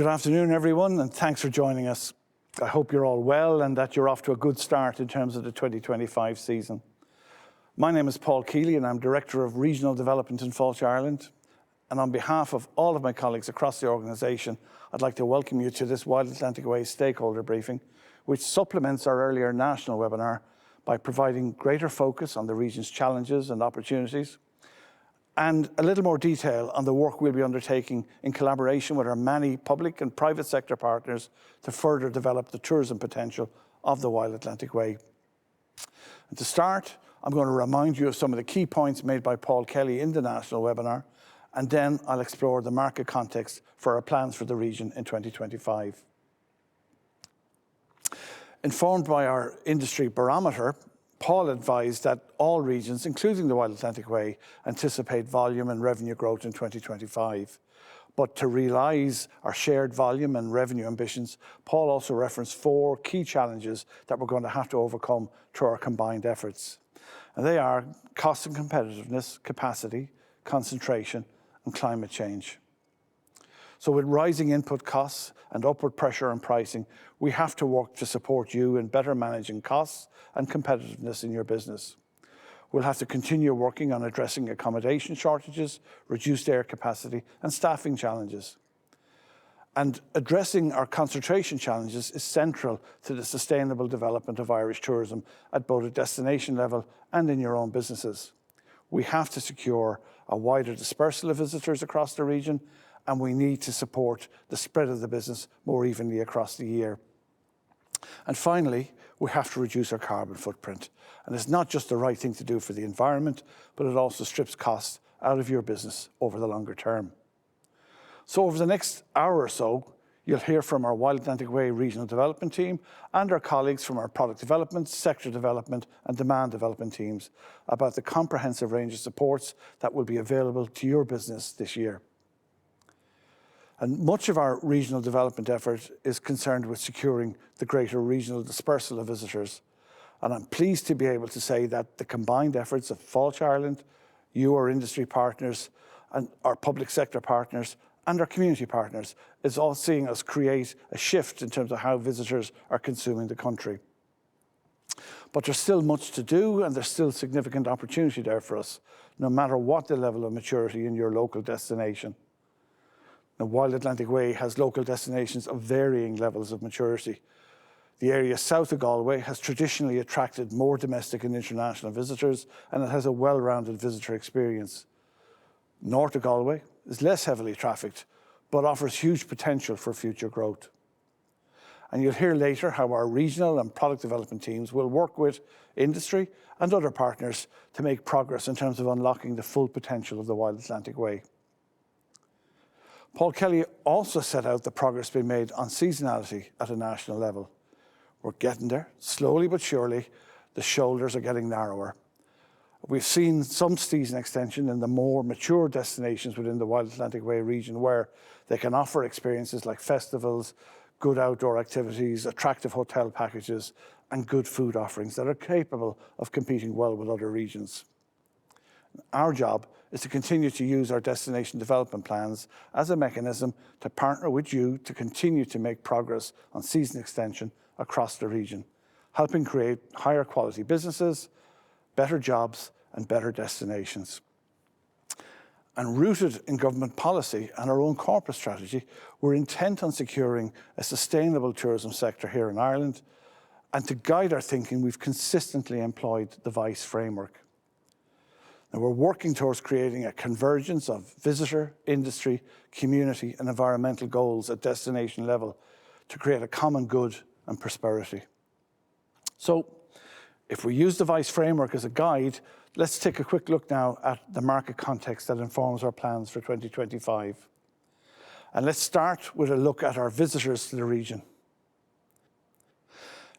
Good afternoon, everyone, and thanks for joining us. I hope you're all well and that you're off to a good start in terms of the 2025 season. My name is Paul Keeley and I'm Director of Regional Development in Fáilte, Ireland. And on behalf of all of my colleagues across the organisation, I'd like to welcome you to this Wild Atlantic Way stakeholder briefing, which supplements our earlier national webinar by providing greater focus on the region's challenges and opportunities, and a little more detail on the work we'll be undertaking in collaboration with our many public and private sector partners to further develop the tourism potential of the Wild Atlantic Way. And to start, I'm going to remind you of some of the key points made by Paul Kelly in the national webinar, and then I'll explore the market context for our plans for the region in 2025. Informed by our industry barometer, Paul advised that all regions, including the Wild Atlantic Way, anticipate volume and revenue growth in 2025. But to realise our shared volume and revenue ambitions, Paul also referenced 4 key challenges that we're going to have to overcome through our combined efforts. And they are cost and competitiveness, capacity, concentration, and climate change. So with rising input costs and upward pressure on pricing, we have to work to support you in better managing costs and competitiveness in your business. We'll have to continue working on addressing accommodation shortages, reduced air capacity, and staffing challenges. And addressing our concentration challenges is central to the sustainable development of Irish tourism at both a destination level and in your own businesses. We have to secure a wider dispersal of visitors across the region, and we need to support the spread of the business more evenly across the year. And finally, we have to reduce our carbon footprint. And it's not just the right thing to do for the environment, but it also strips costs out of your business over the longer term. So over the next hour or so, you'll hear from our Wild Atlantic Way Regional Development Team and our colleagues from our Product Development, Sector Development and Demand Development teams about the comprehensive range of supports that will be available to your business this year. And much of our regional development effort is concerned with securing the greater regional dispersal of visitors. And I'm pleased to be able to say that the combined efforts of Fáilte Ireland, you, our industry partners, and our public sector partners, and our community partners, is all seeing us create a shift in terms of how visitors are consuming the country. But there's still much to do, and there's still significant opportunity there for us, no matter what the level of maturity in your local destination. The Wild Atlantic Way has local destinations of varying levels of maturity. The area south of Galway has traditionally attracted more domestic and international visitors, and it has a well-rounded visitor experience. North of Galway is less heavily trafficked, but offers huge potential for future growth. And you'll hear later how our regional and product development teams will work with industry and other partners to make progress in terms of unlocking the full potential of the Wild Atlantic Way. Paul Kelly also set out the progress being made on seasonality at a national level. We're getting there, slowly but surely. The shoulders are getting narrower. We've seen some season extension in the more mature destinations within the Wild Atlantic Way region, where they can offer experiences like festivals, good outdoor activities, attractive hotel packages, and good food offerings that are capable of competing well with other regions. Our job is to continue to use our destination development plans as a mechanism to partner with you to continue to make progress on season extension across the region, helping create higher quality businesses, better jobs and better destinations. And rooted in government policy and our own corporate strategy, we're intent on securing a sustainable tourism sector here in Ireland, and to guide our thinking, we've consistently employed the VICE framework. And we're working towards creating a convergence of visitor, industry, community and environmental goals at destination level to create a common good and prosperity. So if we use the VICE framework as a guide, let's take a quick look now at the market context that informs our plans for 2025. And let's start with a look at our visitors to the region.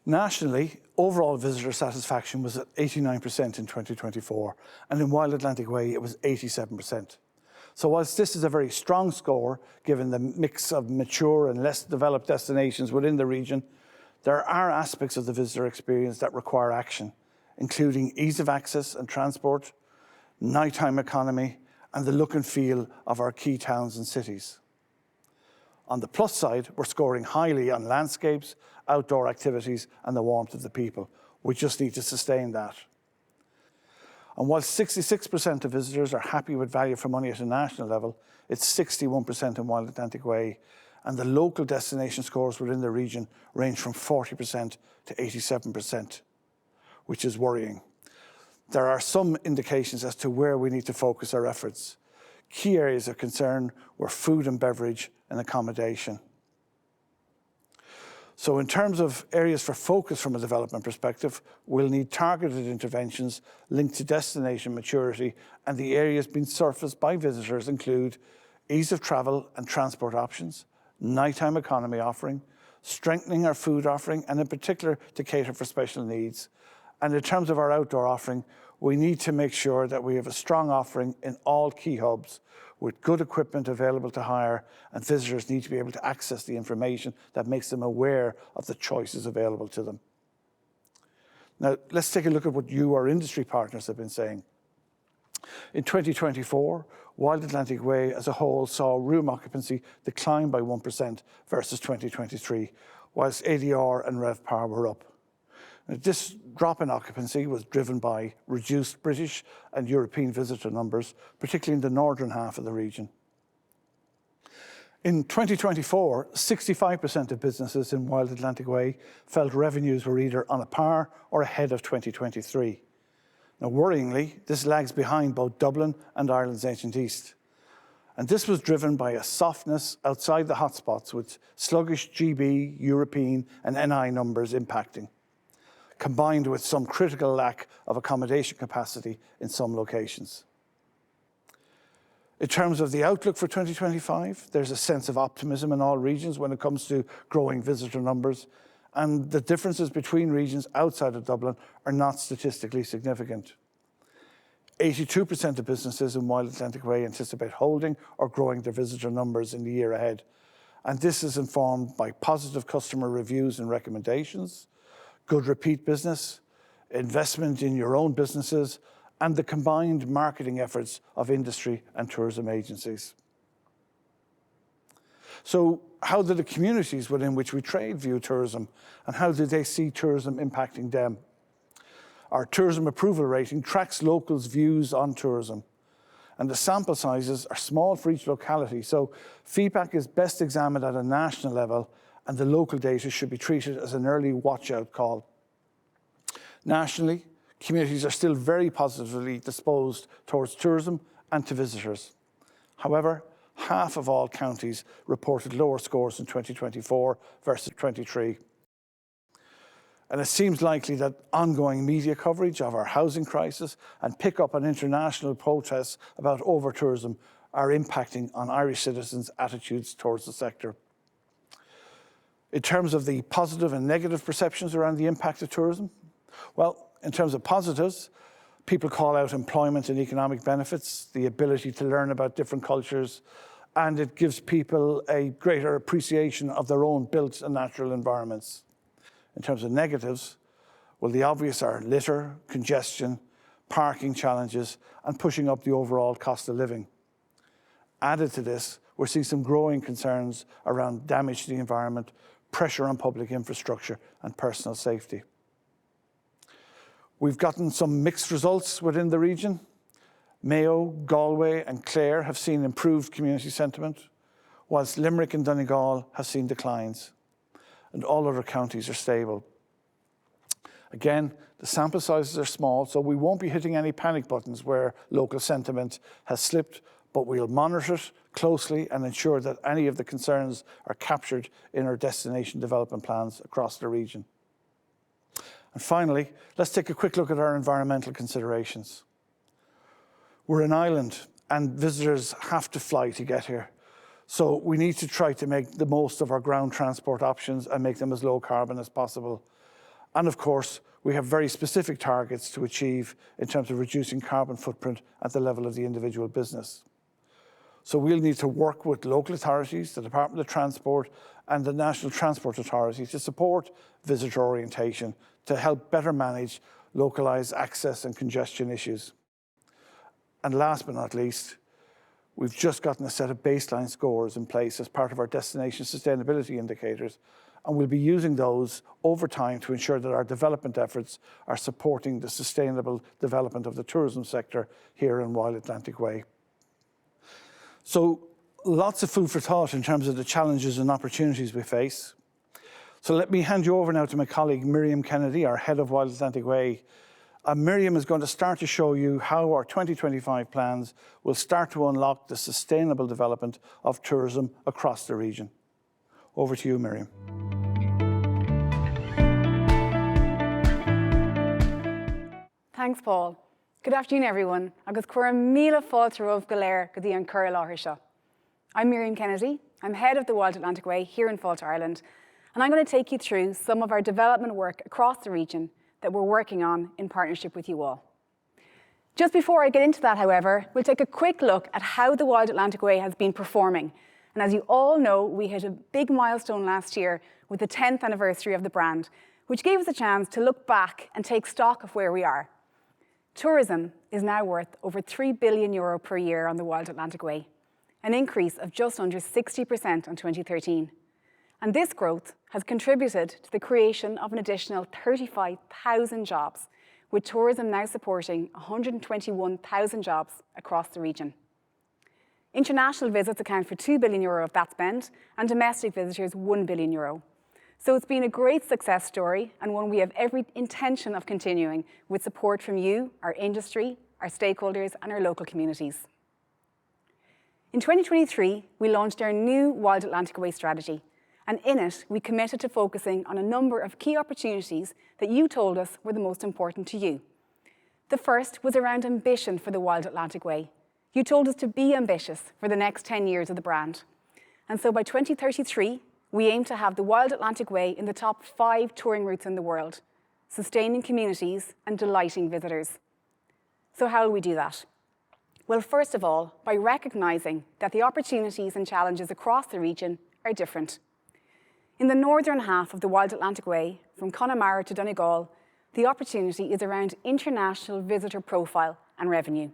Nationally, overall visitor satisfaction was at 89% in 2024, and in Wild Atlantic Way it was 87%. So whilst this is a very strong score, given the mix of mature and less developed destinations within the region, there are aspects of the visitor experience that require action, including ease of access and transport, nighttime economy, and the look and feel of our key towns and cities. On the plus side, we're scoring highly on landscapes, outdoor activities, and the warmth of the people. We just need to sustain that. And while 66% of visitors are happy with value for money at a national level, it's 61% in Wild Atlantic Way, and the local destination scores within the region range from 40% to 87%, which is worrying. There are some indications as to where we need to focus our efforts. Key areas of concern were food and beverage and accommodation. So in terms of areas for focus from a development perspective, we'll need targeted interventions linked to destination maturity, and the areas being surfaced by visitors include ease of travel and transport options, nighttime economy offering, strengthening our food offering, and in particular to cater for special needs. And in terms of our outdoor offering, we need to make sure that we have a strong offering in all key hubs with good equipment available to hire, and visitors need to be able to access the information that makes them aware of the choices available to them. Now, let's take a look at what you, our industry partners, have been saying. In 2024, Wild Atlantic Way as a whole saw room occupancy decline by 1% versus 2023, whilst ADR and RevPAR were up. Now, this drop in occupancy was driven by reduced British and European visitor numbers, particularly in the northern half of the region. In 2024, 65% of businesses in Wild Atlantic Way felt revenues were either on a par or ahead of 2023. Now, worryingly, this lags behind both Dublin and Ireland's ancient East. And this was driven by a softness outside the hotspots with sluggish GB, European and NI numbers impacting, combined with some critical lack of accommodation capacity in some locations. In terms of the outlook for 2025, there's a sense of optimism in all regions when it comes to growing visitor numbers, and the differences between regions outside of Dublin are not statistically significant. 82% of businesses in Wild Atlantic Way anticipate holding or growing their visitor numbers in the year ahead, and this is informed by positive customer reviews and recommendations, good repeat business, investment in your own businesses, and the combined marketing efforts of industry and tourism agencies. So how do the communities within which we trade view tourism, and how do they see tourism impacting them? Our tourism approval rating tracks locals' views on tourism, and the sample sizes are small for each locality, so feedback is best examined at a national level, and the local data should be treated as an early watch-out call. Nationally, communities are still very positively disposed towards tourism and to visitors. However, half of all counties reported lower scores in 2024 versus 23. And it seems likely that ongoing media coverage of our housing crisis and pick-up on international protests about over-tourism are impacting on Irish citizens' attitudes towards the sector. In terms of the positive and negative perceptions around the impact of tourism, well, in terms of positives, people call out employment and economic benefits, the ability to learn about different cultures, and it gives people a greater appreciation of their own built and natural environments. In terms of negatives, well, the obvious are litter, congestion, parking challenges, and pushing up the overall cost of living. Added to this, we're seeing some growing concerns around damage to the environment, pressure on public infrastructure, and personal safety. We've gotten some mixed results within the region. Mayo, Galway and Clare have seen improved community sentiment, whilst Limerick and Donegal have seen declines, and all other counties are stable. Again, the sample sizes are small, so we won't be hitting any panic buttons where local sentiment has slipped, but we'll monitor it closely and ensure that any of the concerns are captured in our destination development plans across the region. And finally, let's take a quick look at our environmental considerations. We're an island and visitors have to fly to get here. So we need to try to make the most of our ground transport options and make them as low carbon as possible. And of course, we have very specific targets to achieve in terms of reducing carbon footprint at the level of the individual business. So we'll need to work with local authorities, the Department of Transport and the National Transport Authority to support visitor orientation to help better manage localised access and congestion issues. And last but not least, We've just gotten a set of baseline scores in place as part of our destination sustainability indicators, and we'll be using those over time to ensure that our development efforts are supporting the sustainable development of the tourism sector here in Wild Atlantic Way. So lots of food for thought in terms of the challenges and opportunities we face. So let me hand you over now to my colleague Miriam Kennedy, our head of Wild Atlantic Way. Miriam is going to start to show you how our 2025 plans will start to unlock the sustainable development of tourism across the region. Over to you, Miriam. Thanks, Paul. Good afternoon, everyone. Agus cuireadh míle fáilte romh go léir go dtí an cur láthar seo. I'm Miriam Kennedy. I'm head of the Wild Atlantic Way here in Fáilte, Ireland, and I'm going to take you through some of our development work across the region that we're working on in partnership with you all. Just before I get into that, however, we'll take a quick look at how the Wild Atlantic Way has been performing. And as you all know, we hit a big milestone last year with the 10th anniversary of the brand, which gave us a chance to look back and take stock of where we are. Tourism is now worth over €3 billion per year on the Wild Atlantic Way, an increase of just under 60% on 2013. And this growth has contributed to the creation of an additional 35,000 jobs, with tourism now supporting 121,000 jobs across the region. International visits account for €2 billion of that spend, and domestic visitors €1 billion. So it's been a great success story, and one we have every intention of continuing with support from you, our industry, our stakeholders, and our local communities. In 2023, we launched our new Wild Atlantic Way strategy, and in it, we committed to focusing on a number of key opportunities that you told us were the most important to you. The first was around ambition for the Wild Atlantic Way. You told us to be ambitious for the next 10 years of the brand. And so by 2033, we aim to have the Wild Atlantic Way in the top 5 touring routes in the world, sustaining communities and delighting visitors. So how will we do that? Well, first of all, by recognising that the opportunities and challenges across the region are different. In the northern half of the Wild Atlantic Way, from Connemara to Donegal, the opportunity is around international visitor profile and revenue.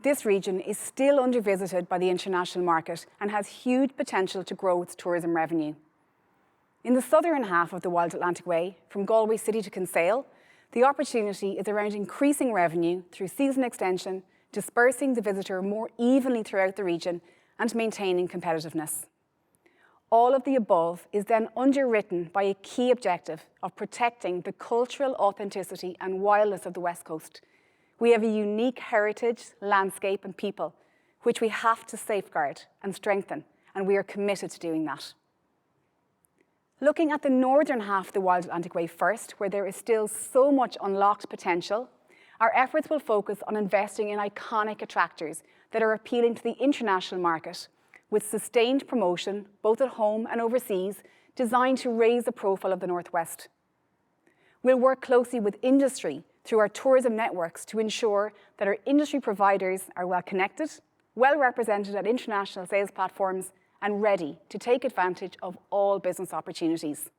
This region is still under-visited by the international market and has huge potential to grow its tourism revenue. In the southern half of the Wild Atlantic Way, from Galway City to Kinsale, the opportunity is around increasing revenue through season extension, dispersing the visitor more evenly throughout the region, and maintaining competitiveness. All of the above is then underwritten by a key objective of protecting the cultural authenticity and wildness of the West Coast. We have a unique heritage, landscape, and people, which we have to safeguard and strengthen, and we are committed to doing that. Looking at the northern half of the Wild Atlantic Way first, where there is still so much unlocked potential, our efforts will focus on investing in iconic attractors that are appealing to the international market, with sustained promotion, both at home and overseas, designed to raise the profile of the Northwest. We'll work closely with industry through our tourism networks to ensure that our industry providers are well connected, well represented at international sales platforms, and ready to take advantage of all business opportunities.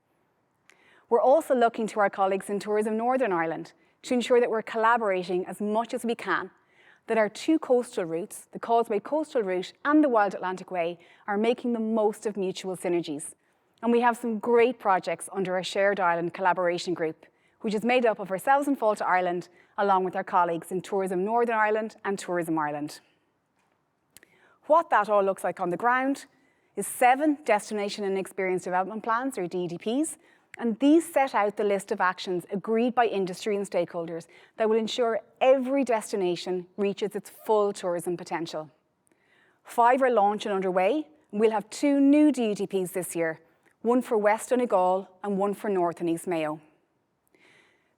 We're also looking to our colleagues in Tourism Northern Ireland to ensure that we're collaborating as much as we can, that our 2 coastal routes, the Causeway Coastal Route and the Wild Atlantic Way, are making the most of mutual synergies. And we have some great projects under our Shared Island Collaboration Group, which is made up of ourselves in Fáilte, Ireland, along with our colleagues in Tourism Northern Ireland and Tourism Ireland. What that all looks like on the ground is 7 Destination and Experience Development Plans, or DDPs, and these set out the list of actions agreed by industry and stakeholders that will ensure every destination reaches its full tourism potential. 5 are launched and underway, and we'll have 2 new DDPs this year, one for West Donegal and one for North and East Mayo.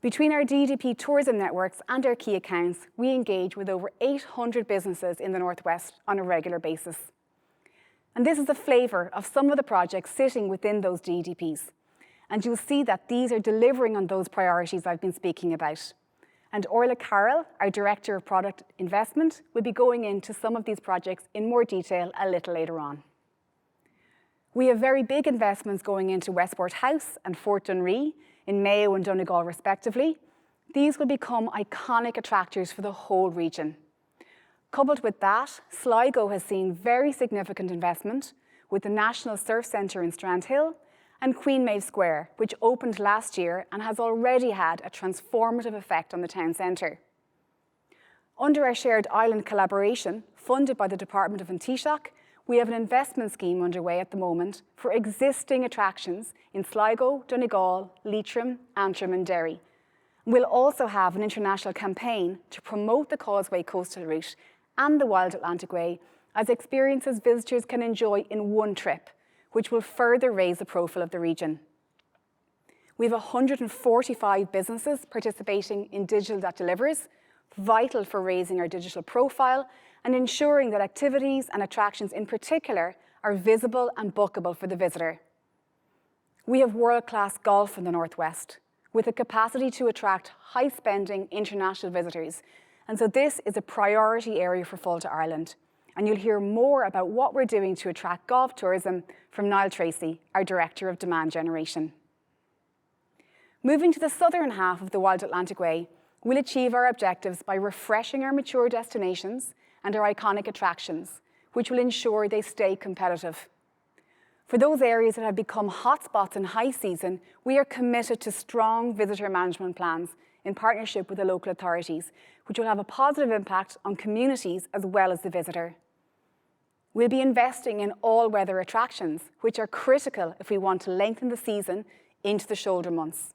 Between our DDP tourism networks and our key accounts, we engage with over 800 businesses in the Northwest on a regular basis. And this is a flavour of some of the projects sitting within those DDPs. And you'll see that these are delivering on those priorities I've been speaking about. And Orla Carrol, our Director of Product Investment, will be going into some of these projects in more detail a little later on. We have very big investments going into Westport House and Fort Dunree in Mayo and Donegal respectively. These will become iconic attractors for the whole region. Coupled with that, Sligo has seen very significant investment with the National Surf Centre in Strandhill and Queen Maeve Square, which opened last year and has already had a transformative effect on the town centre. Under our shared island collaboration, funded by the Department of Taoiseach, we have an investment scheme underway at the moment for existing attractions in Sligo, Donegal, Leitrim, Antrim and Derry. We'll also have an international campaign to promote the Causeway Coastal Route and the Wild Atlantic Way as experiences visitors can enjoy in one trip, which will further raise the profile of the region. We have 145 businesses participating in Digital That Delivers, vital for raising our digital profile and ensuring that activities and attractions in particular are visible and bookable for the visitor. We have world-class golf in the Northwest, with a capacity to attract high-spending international visitors, and so this is a priority area for Fáilte Ireland. And you'll hear more about what we're doing to attract golf tourism from Niall Tracey, our Director of Demand Generation. Moving to the southern half of the Wild Atlantic Way, we'll achieve our objectives by refreshing our mature destinations and our iconic attractions, which will ensure they stay competitive. For those areas that have become hotspots in high season, we are committed to strong visitor management plans in partnership with the local authorities, which will have a positive impact on communities as well as the visitor. We'll be investing in all-weather attractions, which are critical if we want to lengthen the season into the shoulder months.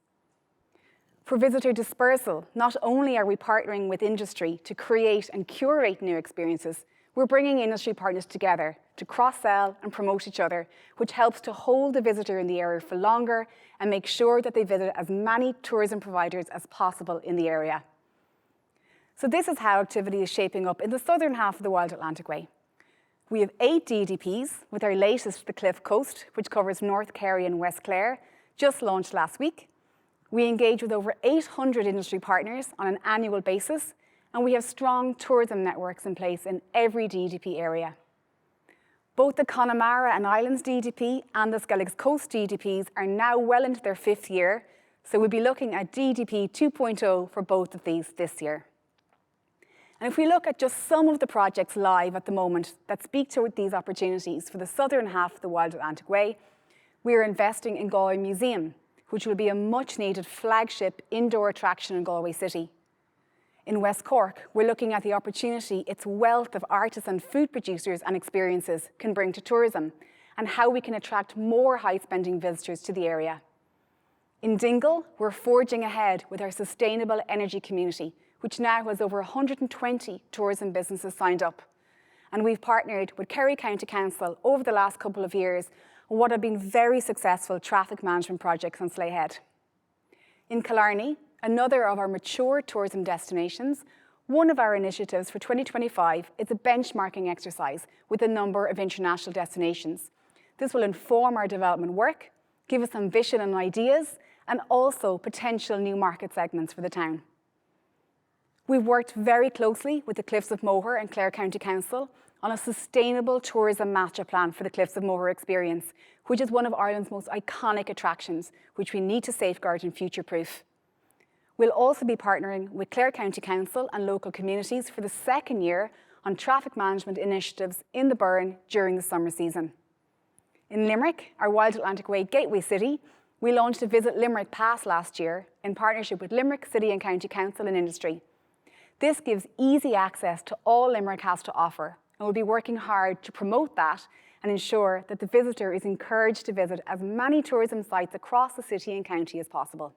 For visitor dispersal, not only are we partnering with industry to create and curate new experiences, we're bringing industry partners together to cross-sell and promote each other, which helps to hold the visitor in the area for longer and make sure that they visit as many tourism providers as possible in the area. So this is how activity is shaping up in the southern half of the Wild Atlantic Way. We have 8 DDPs, with our latest, the Cliff Coast, which covers North Kerry and West Clare, just launched last week. We engage with over 800 industry partners on an annual basis, and we have strong tourism networks in place in every DDP area. Both the Connemara and Islands DDP and the Skellig Coast DDPs are now well into their 5th year, so we'll be looking at DDP 2.0 for both of these this year. And if we look at just some of the projects live at the moment that speak to these opportunities for the southern half of the Wild Atlantic Way, we are investing in Galway Museum, which will be a much-needed flagship indoor attraction in Galway City. In West Cork, we're looking at the opportunity its wealth of artisan food producers and experiences can bring to tourism, and how we can attract more high-spending visitors to the area. In Dingle, we're forging ahead with our sustainable energy community, which now has over 120 tourism businesses signed up. And we've partnered with Kerry County Council over the last couple of years on what have been very successful traffic management projects on Slayhead. In Killarney, another of our mature tourism destinations, one of our initiatives for 2025 is a benchmarking exercise with a number of international destinations. This will inform our development work, give us some vision and ideas, and also potential new market segments for the town. We've worked very closely with the Cliffs of Moher and Clare County Council on a sustainable tourism master plan for the Cliffs of Moher experience, which is one of Ireland's most iconic attractions, which we need to safeguard and future-proof. We'll also be partnering with Clare County Council and local communities for the 2nd year on traffic management initiatives in the Burren during the summer season. In Limerick, our Wild Atlantic Way gateway city, we launched a Visit Limerick Pass last year in partnership with Limerick City and County Council and industry. This gives easy access to all Limerick has to offer, and we'll be working hard to promote that and ensure that the visitor is encouraged to visit as many tourism sites across the city and county as possible.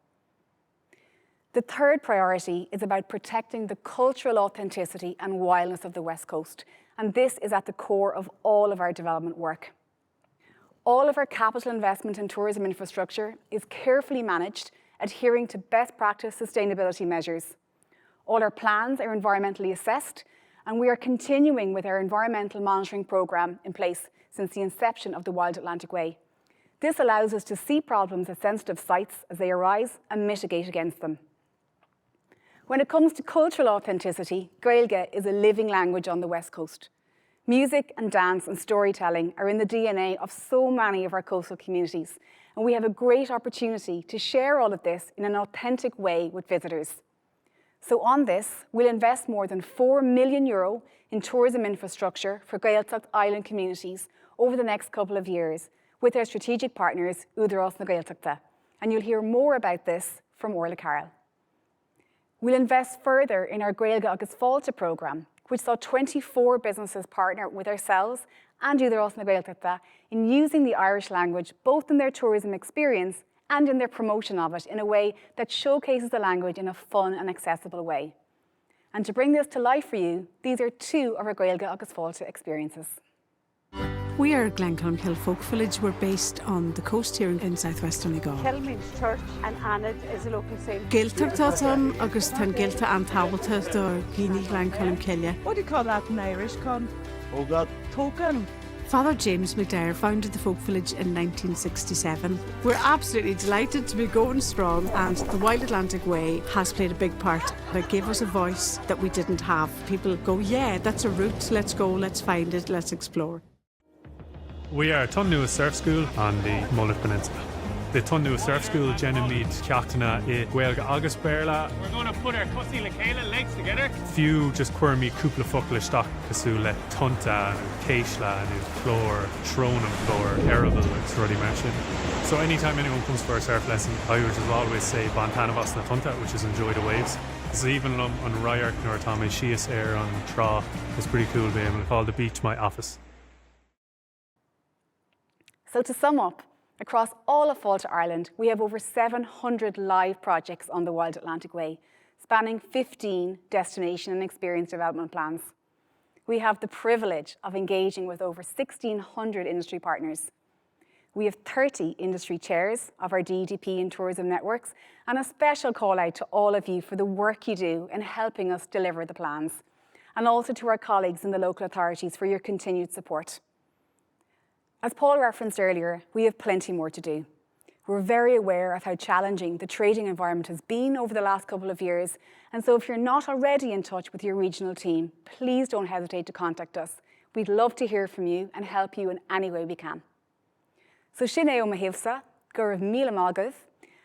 The 3rd priority is about protecting the cultural authenticity and wildness of the West Coast, and this is at the core of all of our development work. All of our capital investment in tourism infrastructure is carefully managed, adhering to best practice sustainability measures. All our plans are environmentally assessed, and we are continuing with our environmental monitoring programme in place since the inception of the Wild Atlantic Way. This allows us to see problems at sensitive sites as they arise and mitigate against them. When it comes to cultural authenticity, Gaeilge is a living language on the West Coast. Music and dance and storytelling are in the DNA of so many of our coastal communities, and we have a great opportunity to share all of this in an authentic way with visitors. So on this, we'll invest more than €4 million in tourism infrastructure for Gaeltacht island communities over the next couple of years with our strategic partners, Údarás na Gaeltachta. And you'll hear more about this from Orla Carrol. We'll invest further in our Gaeilge agus Fáilte programme, which saw 24 businesses partner with ourselves and Údarás na Gaeltachta in using the Irish language both in their tourism experience and in their promotion of it in a way that showcases the language in a fun and accessible way. And to bring this to life for you, these are two of our Gaeilge agus Fáilte experiences. We are Glencolm Hill Folk Village. We're based on the coast here in southwestern Donegal. Kilmeans Church and Anad is a local saint. Gaeltacht agus tan Gaelta an Tábhalta do Gini Glencolm Killia. What do you call that in Irish, Con? Oh God. Token. Father James McDare founded the folk village in 1967. We're absolutely delighted to be going strong, and the Wild Atlantic Way has played a big part. It gave us a voice that we didn't have. People go, yeah, that's a route, let's go, let's find it, let's explore. We are Tun Nua Surf School on the Mullagh Peninsula. The Tun Nua Surf School Jenny Ceachtainna I Gaeilge agus Béarla. We're going to put our Cussie le Céile legs together. Few just cuirmí cúpla focail isteach cosú le tunta and Céisla and Chlór, Throne and Chlór, Errible, as already mentioned. So anytime anyone comes for a surf lesson, I would just always say Bantanavas na tunta, which is enjoy the waves. So even on Ryark nor Tommy Sheas Air on Tra, it's pretty cool being able to call the beach my office. So to sum up, across all of Fáilte Ireland, we have over 700 live projects on the Wild Atlantic Way, spanning 15 destination and experience development plans. We have the privilege of engaging with over 1,600 industry partners. We have 30 industry chairs of our DDP and tourism networks, and a special call out to all of you for the work you do in helping us deliver the plans, and also to our colleagues in the local authorities for your continued support. As Paul referenced earlier, we have plenty more to do. We're very aware of how challenging the trading environment has been over the last couple of years, and so if you're not already in touch with your regional team, please don't hesitate to contact us. We'd love to hear from you and help you in any way we can. So Sin é ó Mahivsa, Gurav Míle Mágaibh.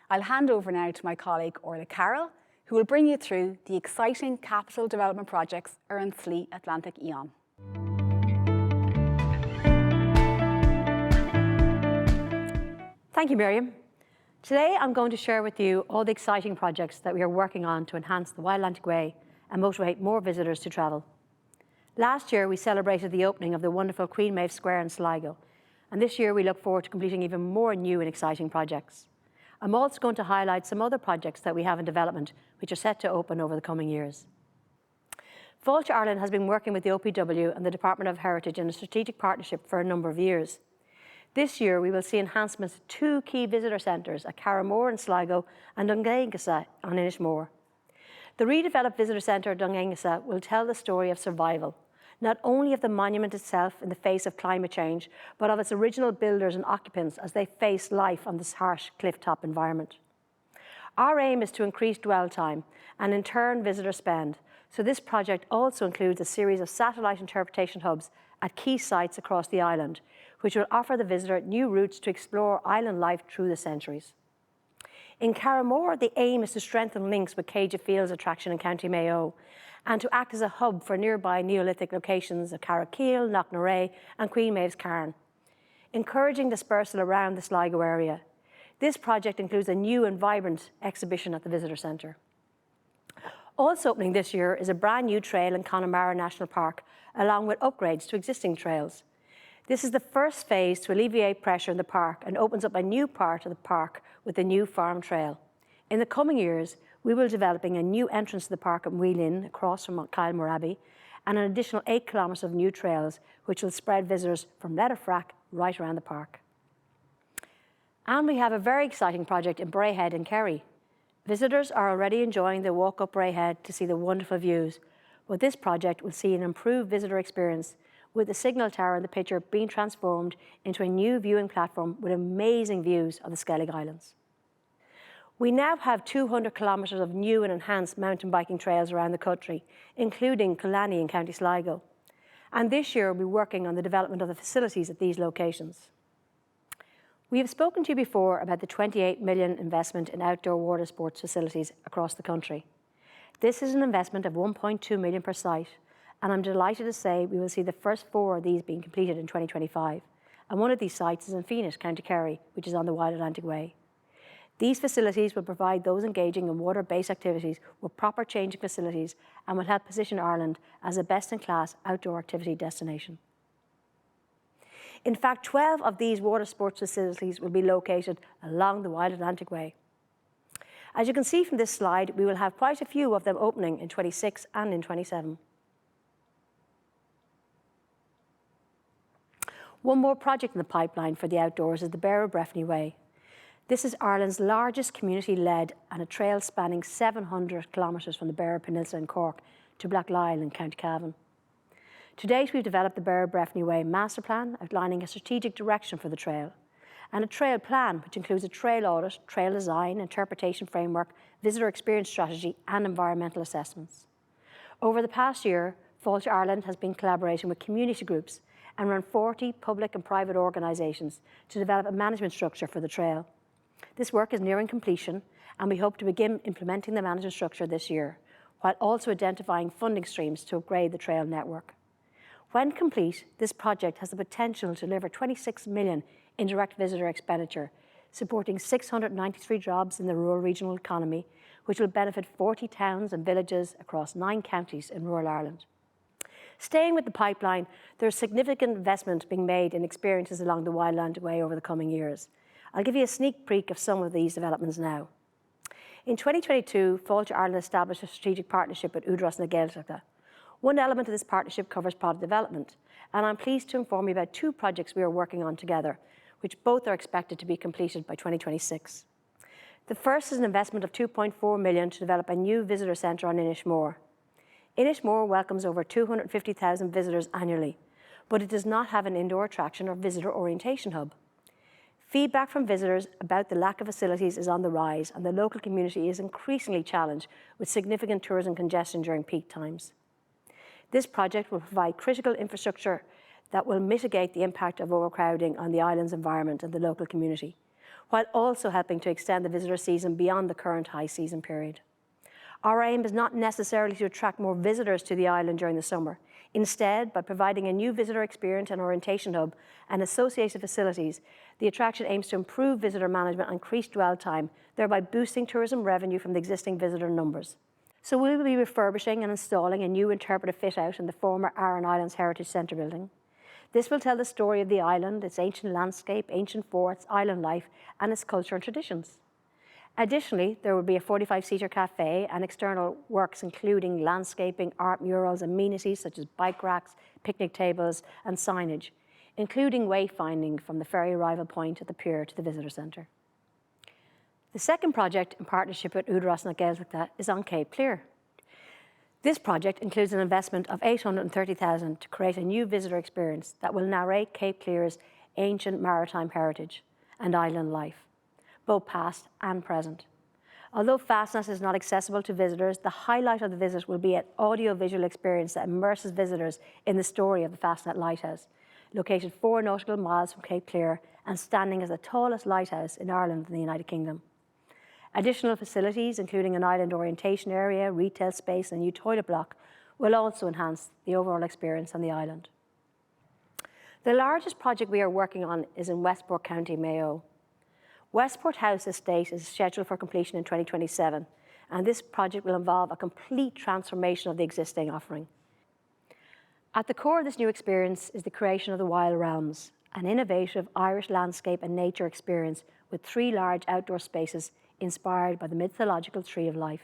I'll hand over now to my colleague Orla Carrol, who will bring you through the exciting capital development projects around Slí Atlantic Eon. Thank you, Miriam. Today I'm going to share with you all the exciting projects that we are working on to enhance the Wild Atlantic Way and motivate more visitors to travel. Last year we celebrated the opening of the wonderful Queen Maeve Square in Sligo, and this year we look forward to completing even more new and exciting projects. I'm also going to highlight some other projects that we have in development which are set to open over the coming years. Fáilte Ireland has been working with the OPW and the Department of Heritage in a strategic partnership for a number of years. This year, we will see enhancements to two key visitor centres at Carramore in Sligo and Dungaingasa on Inishmore. The redeveloped visitor centre at Dungaingasa will tell the story of survival, not only of the monument itself in the face of climate change, but of its original builders and occupants as they face life on this harsh clifftop environment. Our aim is to increase dwell time and in turn visitor spend, so this project also includes a series of satellite interpretation hubs at key sites across the island, which will offer the visitor new routes to explore island life through the centuries. In Carramore, the aim is to strengthen links with Cage of Fields attraction in County Mayo and to act as a hub for nearby Neolithic locations of Carrowkeel, Knocknarea and Queen Maeve's Cairn, encouraging dispersal around the Sligo area. This project includes a new and vibrant exhibition at the visitor centre. Also opening this year is a brand new trail in Connemara National Park, along with upgrades to existing trails. This is the first phase to alleviate pressure in the park and opens up a new part of the park with the new farm trail. In the coming years, we will be developing a new entrance to the park at Wheelin, across from Kylemore Abbey, and an additional 8 kilometres of new trails, which will spread visitors from Letterfrack right around the park. And we have a very exciting project in Braehead in Kerry. Visitors are already enjoying the walk up Braehead to see the wonderful views, but this project will see an improved visitor experience, with the signal tower in the picture being transformed into a new viewing platform with amazing views of the Skellig Islands. We now have 200 kilometres of new and enhanced mountain biking trails around the country, including Killanny in County Sligo. And this year we'll be working on the development of the facilities at these locations. We have spoken to you before about the 28 million investment in outdoor water sports facilities across the country. This is an investment of 1.2 million per site, and I'm delighted to say we will see the first 4 of these being completed in 2025. And one of these sites is in Phoenix, County Kerry, which is on the Wild Atlantic Way. These facilities will provide those engaging in water-based activities with proper changing facilities and will help position Ireland as a best-in-class outdoor activity destination. In fact, 12 of these water sports facilities will be located along the Wild Atlantic Way. As you can see from this slide, we will have quite a few of them opening in 26 and in 27. One more project in the pipeline for the outdoors is the Bear of Breffni Way. This is Ireland's largest community-led and a trail spanning 700 kilometres from the Bear Peninsula in Cork to Blacklisle in County Cavan. To date, we've developed the Bear of Breffni Way master plan outlining a strategic direction for the trail, and a trail plan which includes a trail audit, trail design, interpretation framework, visitor experience strategy and environmental assessments. Over the past year, Fáilte Ireland has been collaborating with community groups and run 40 public and private organisations to develop a management structure for the trail. This work is nearing completion and we hope to begin implementing the management structure this year, while also identifying funding streams to upgrade the trail network. When complete, this project has the potential to deliver 26 million in direct visitor expenditure, supporting 693 jobs in the rural regional economy, which will benefit 40 towns and villages across 9 counties in rural Ireland. Staying with the pipeline, there is significant investment being made in experiences along the Wild Atlantic Way over the coming years. I'll give you a sneak peek of some of these developments now. In 2022, Fáilte Ireland established a strategic partnership with Údarás na Gaeltachta. One element of this partnership covers product development, and I'm pleased to inform you about 2 projects we are working on together, which both are expected to be completed by 2026. The first is an investment of 2.4 million to develop a new visitor centre on Inishmore. Inishmore welcomes over 250,000 visitors annually, but it does not have an indoor attraction or visitor orientation hub. Feedback from visitors about the lack of facilities is on the rise, and the local community is increasingly challenged with significant tourism congestion during peak times. This project will provide critical infrastructure that will mitigate the impact of overcrowding on the island's environment and the local community, while also helping to extend the visitor season beyond the current high season period. Our aim is not necessarily to attract more visitors to the island during the summer. Instead, by providing a new visitor experience and orientation hub and associated facilities, the attraction aims to improve visitor management and increase dwell time, thereby boosting tourism revenue from the existing visitor numbers. So we will be refurbishing and installing a new interpretive fit-out in the former Aran Islands Heritage Centre building. This will tell the story of the island, its ancient landscape, ancient forts, island life, and its culture and traditions. Additionally, there will be a 45-seater cafe and external works including landscaping, art murals, amenities such as bike racks, picnic tables and signage, including wayfinding from the ferry arrival point at the pier to the visitor centre. The second project in partnership with Údarás na Gaeltachta is on Cape Clear. This project includes an investment of 830,000 to create a new visitor experience that will narrate Cape Clear's ancient maritime heritage and island life, both past and present. Although Fastnet is not accessible to visitors, the highlight of the visit will be an audio-visual experience that immerses visitors in the story of the Fastnet Lighthouse, located 4 nautical miles from Cape Clear and standing as the tallest lighthouse in Ireland and the United Kingdom. Additional facilities, including an island orientation area, retail space and a new toilet block, will also enhance the overall experience on the island. The largest project we are working on is in Westport County, Mayo. Westport House Estate is scheduled for completion in 2027, and this project will involve a complete transformation of the existing offering. At the core of this new experience is the creation of the Wild Realms, an innovative Irish landscape and nature experience with 3 large outdoor spaces inspired by the mythological Tree of Life.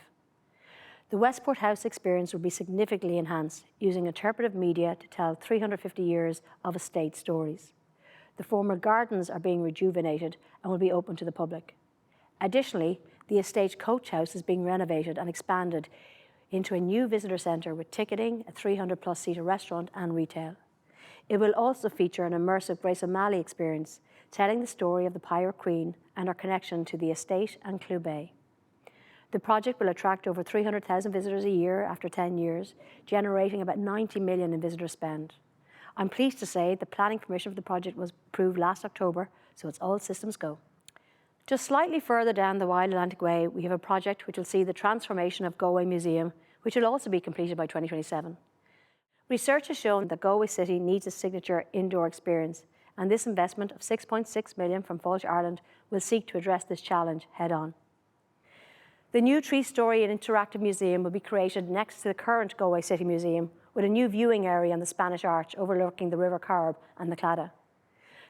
The Westport House experience will be significantly enhanced using interpretive media to tell 350 years of estate stories. The former gardens are being rejuvenated and will be open to the public. Additionally, the estate coach house is being renovated and expanded into a new visitor centre with ticketing, a 300-plus seater restaurant and retail. It will also feature an immersive Grace O'Malley experience, telling the story of the Pirate Queen and her connection to the estate and Clew Bay. The project will attract over 300,000 visitors a year after 10 years, generating about 90 million in visitor spend. I'm pleased to say the planning permission for the project was approved last October, so it's all systems go. Just slightly further down the Wild Atlantic Way, we have a project which will see the transformation of Galway Museum which will also be completed by 2027. Research has shown that Galway City needs a signature indoor experience, and this investment of €6.6 million from Fáilte Ireland will seek to address this challenge head-on. The new three-storey and interactive museum will be created next to the current Galway City Museum, with a new viewing area on the Spanish Arch overlooking the River Carrol and the Claddagh.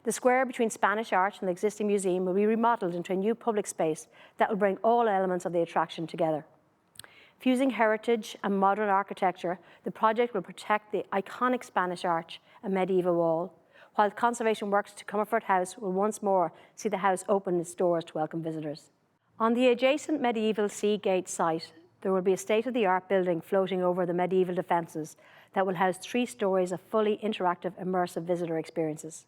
The square between Spanish Arch and the existing museum will be remodelled into a new public space that will bring all elements of the attraction together. Fusing heritage and modern architecture, the project will protect the iconic Spanish Arch and medieval wall, while conservation works to Comerford House will once more see the house open its doors to welcome visitors. On the adjacent medieval Sea Gate site, there will be a state-of-the-art building floating over the medieval defences that will house 3 stories of fully interactive, immersive visitor experiences.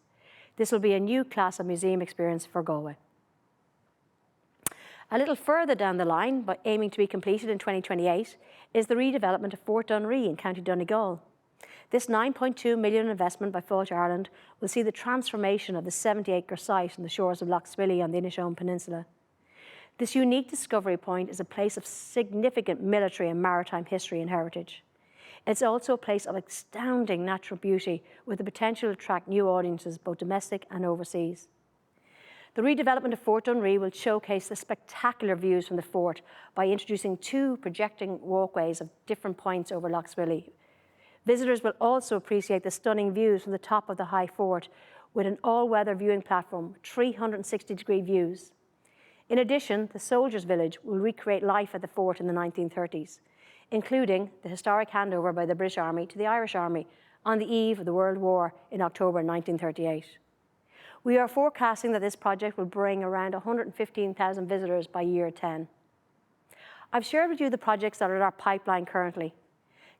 This will be a new class of museum experience for Galway. A little further down the line, but aiming to be completed in 2028, is the redevelopment of Fort Dunree in County Donegal. This €9.2 million investment by Fáilte Ireland will see the transformation of the 70-acre site on the shores of Lough Swilly on the Inishowen Peninsula. This unique discovery point is a place of significant military and maritime history and heritage. It's also a place of astounding natural beauty with the potential to attract new audiences, both domestic and overseas. The redevelopment of Fort Dunree will showcase the spectacular views from the fort by introducing 2 projecting walkways of different points over Lough Swilly. Visitors will also appreciate the stunning views from the top of the high fort with an all-weather viewing platform, 360-degree views. In addition, the Soldiers' Village will recreate life at the fort in the 1930s, including the historic handover by the British Army to the Irish Army on the eve of the World War in October 1938. We are forecasting that this project will bring around 115,000 visitors by year 10. I've shared with you the projects that are in our pipeline currently.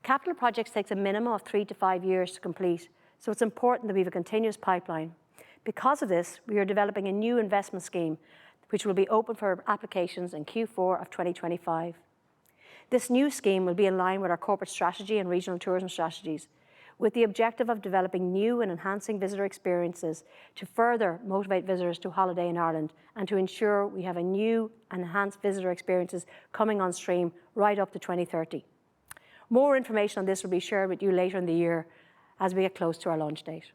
Capital projects takes a minimum of 3 to 5 years to complete, so it's important that we have a continuous pipeline. Because of this, we are developing a new investment scheme which will be open for applications in Q4 of 2025. This new scheme will be in line with our corporate strategy and regional tourism strategies, with the objective of developing new and enhancing visitor experiences to further motivate visitors to holiday in Ireland and to ensure we have a new and enhanced visitor experiences coming on stream right up to 2030. More information on this will be shared with you later in the year as we get close to our launch date.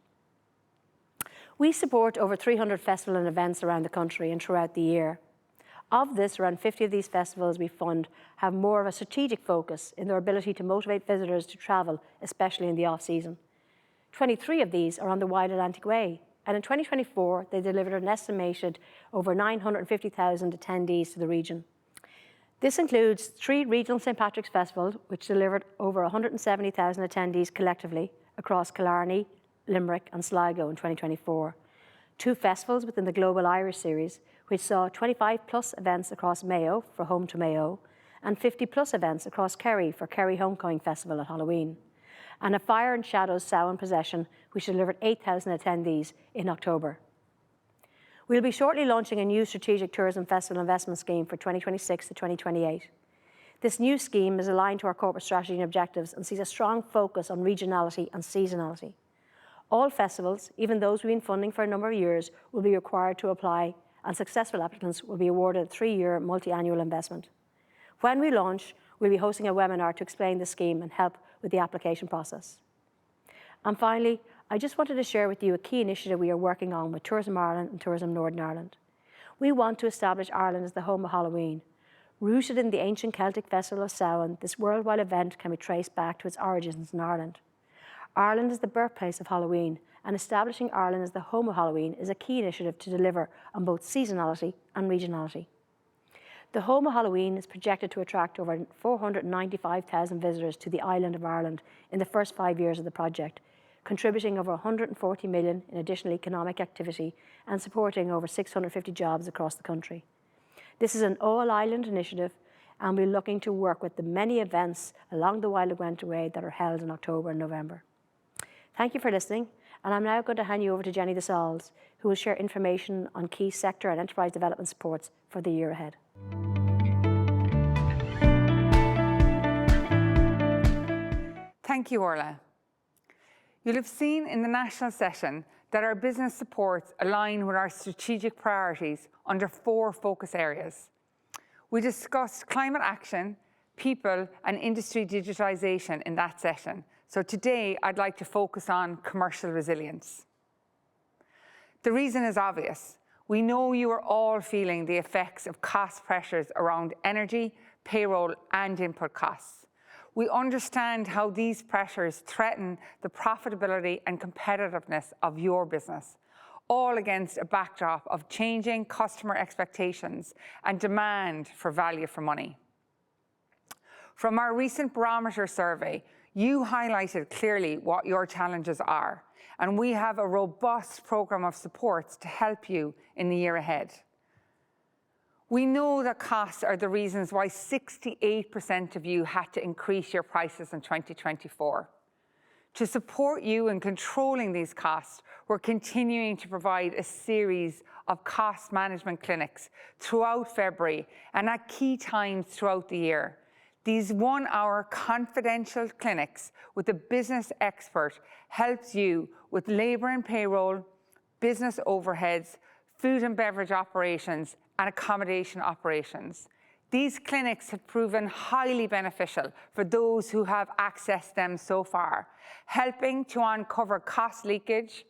We support over 300 festivals and events around the country and throughout the year. Of this, around 50 of these festivals we fund have more of a strategic focus in their ability to motivate visitors to travel, especially in the off-season. 23 of these are on the Wild Atlantic Way, and in 2024 they delivered an estimated over 950,000 attendees to the region. This includes 3 regional St. Patrick's Festivals, which delivered over 170,000 attendees collectively across Killarney, Limerick and Sligo in 2024. 2 festivals within the Global Irish Series, which saw 25+ events across Mayo for Home to Mayo, and 50+ events across Kerry for Kerry Homecoming Festival at Halloween, and a Fire and Shadows Samhain procession, which delivered 8,000 attendees in October. We'll be shortly launching a new strategic tourism festival investment scheme for 2026 to 2028. This new scheme is aligned to our corporate strategy and objectives and sees a strong focus on regionality and seasonality. All festivals, even those we've been funding for a number of years, will be required to apply, and successful applicants will be awarded a 3-year multi-annual investment. When we launch, we'll be hosting a webinar to explain the scheme and help with the application process. And finally, I just wanted to share with you a key initiative we are working on with Tourism Ireland and Tourism Northern Ireland. We want to establish Ireland as the home of Halloween. Rooted in the ancient Celtic festival of Samhain, this worldwide event can be traced back to its origins in Ireland. Ireland is the birthplace of Halloween, and establishing Ireland as the home of Halloween is a key initiative to deliver on both seasonality and regionality. The home of Halloween is projected to attract over 495,000 visitors to the island of Ireland in the first 5 years of the project, contributing over 140 million in additional economic activity and supporting over 650 jobs across the country. This is an all-island initiative, and we're looking to work with the many events along the Wild Atlantic Way that are held in October and November. Thank you for listening, and I'm now going to hand you over to Jenny the Saulles, who will share information on key sector and enterprise development supports for the year ahead. Thank you, Orla. You'll have seen in the national session that our business supports align with our strategic priorities under 4 focus areas. We discussed climate action, people and industry digitisation in that session. So today I'd like to focus on commercial resilience. The reason is obvious. We know you are all feeling the effects of cost pressures around energy, payroll and input costs. We understand how these pressures threaten the profitability and competitiveness of your business, all against a backdrop of changing customer expectations and demand for value for money. From our recent barometer survey, you highlighted clearly what your challenges are, and we have a robust programme of supports to help you in the year ahead. We know that costs are the reasons why 68% of you had to increase your prices in 2024. To support you in controlling these costs, we're continuing to provide a series of cost management clinics throughout February and at key times throughout the year. These 1-hour confidential clinics with a business expert helps you with labour and payroll, business overheads, food and beverage operations, and accommodation operations. These clinics have proven highly beneficial for those who have accessed them so far, helping to uncover cost leakage,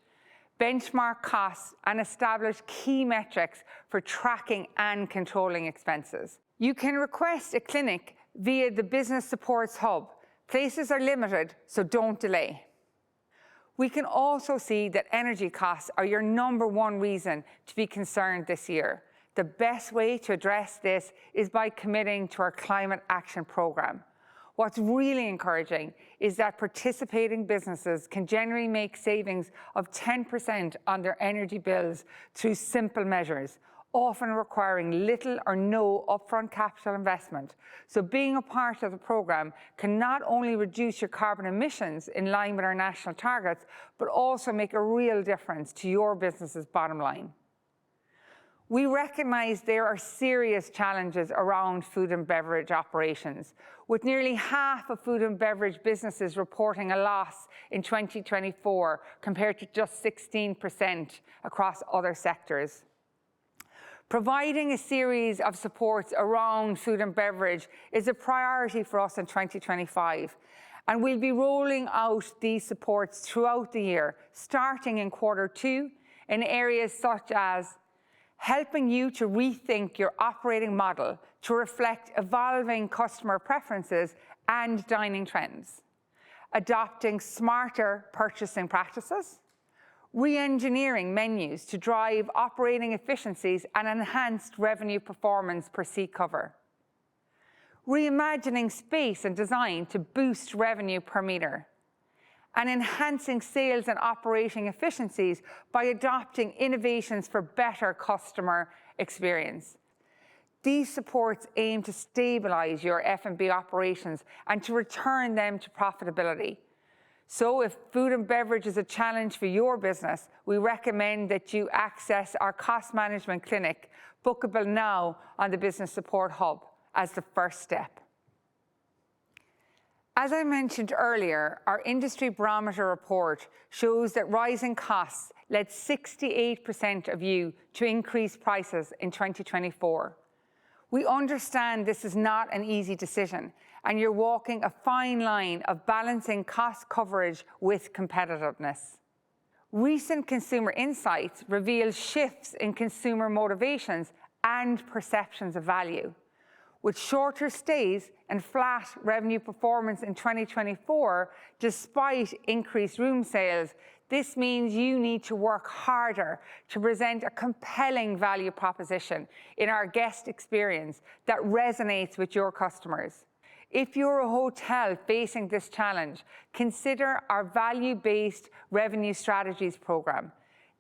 benchmark costs, and establish key metrics for tracking and controlling expenses. You can request a clinic via the Business Supports Hub. Places are limited, so don't delay. We can also see that energy costs are your #1 reason to be concerned this year. The best way to address this is by committing to our Climate Action Programme. What's really encouraging is that participating businesses can generally make savings of 10% on their energy bills through simple measures, often requiring little or no upfront capital investment. So being a part of the programme can not only reduce your carbon emissions in line with our national targets, but also make a real difference to your business's bottom line. We recognise there are serious challenges around food and beverage operations, with nearly half of food and beverage businesses reporting a loss in 2024 compared to just 16% across other sectors. Providing a series of supports around food and beverage is a priority for us in 2025, and we'll be rolling out these supports throughout the year, starting in Q2 in areas such as helping you to rethink your operating model to reflect evolving customer preferences and dining trends, adopting smarter purchasing practices, re-engineering menus to drive operating efficiencies and enhanced revenue performance per seat cover, reimagining space and design to boost revenue per metre, and enhancing sales and operating efficiencies by adopting innovations for better customer experience. These supports aim to stabilise your F&B operations and to return them to profitability. So if food and beverage is a challenge for your business, we recommend that you access our cost management clinic, bookable now on the Business Support Hub, as the first step. As I mentioned earlier, our industry barometer report shows that rising costs led 68% of you to increase prices in 2024. We understand this is not an easy decision, and you're walking a fine line of balancing cost coverage with competitiveness. Recent consumer insights reveal shifts in consumer motivations and perceptions of value. With shorter stays and flat revenue performance in 2024, despite increased room sales, this means you need to work harder to present a compelling value proposition in our guest experience that resonates with your customers. If you're a hotel facing this challenge, consider our value-based revenue strategies programme.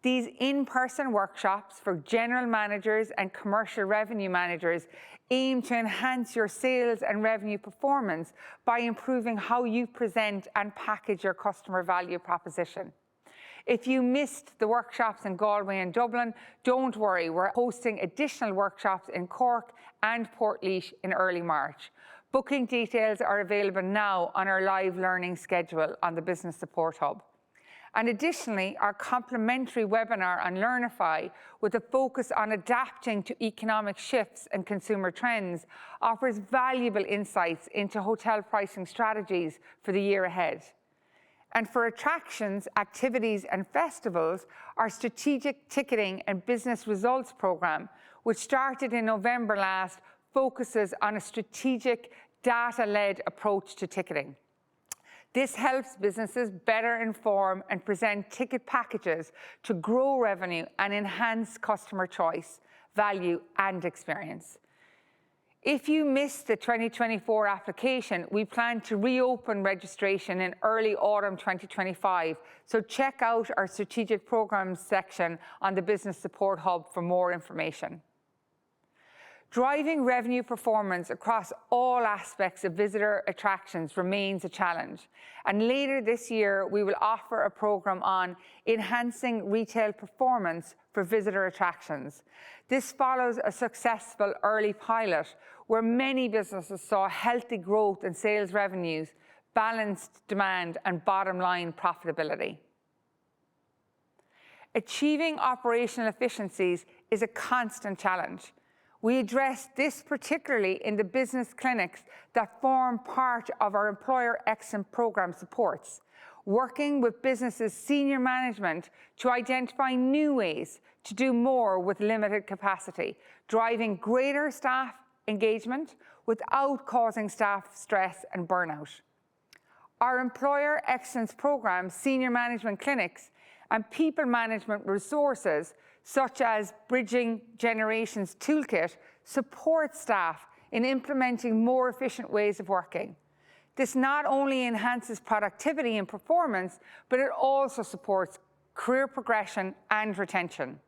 These in-person workshops for general managers and commercial revenue managers aim to enhance your sales and revenue performance by improving how you present and package your customer value proposition. If you missed the workshops in Galway and Dublin, don't worry, we're hosting additional workshops in Cork and Portlaoise in early March. Booking details are available now on our live learning schedule on the Business Support Hub. And additionally, our complimentary webinar on Learnify, with a focus on adapting to economic shifts and consumer trends, offers valuable insights into hotel pricing strategies for the year ahead. And for attractions, activities and festivals, our strategic ticketing and business results program, which started in November last, focuses on a strategic data-led approach to ticketing. This helps businesses better inform and present ticket packages to grow revenue and enhance customer choice, value and experience. If you missed the 2024 application, we plan to reopen registration in early autumn 2025, so check out our strategic programs section on the Business Support Hub for more information. Driving revenue performance across all aspects of visitor attractions remains a challenge, and later this year we will offer a program on enhancing retail performance for visitor attractions. This follows a successful early pilot where many businesses saw healthy growth in sales revenues, balanced demand and bottom line profitability. Achieving operational efficiencies is a constant challenge. We address this particularly in the business clinics that form part of our Employer Excellence Programme supports, working with businesses' senior management to identify new ways to do more with limited capacity, driving greater staff engagement without causing staff stress and burnout. Our Employer Excellence Programme, senior management clinics, and people management resources, such as Bridging Generations Toolkit, support staff in implementing more efficient ways of working. This not only enhances productivity and performance, but it also supports career progression and retention.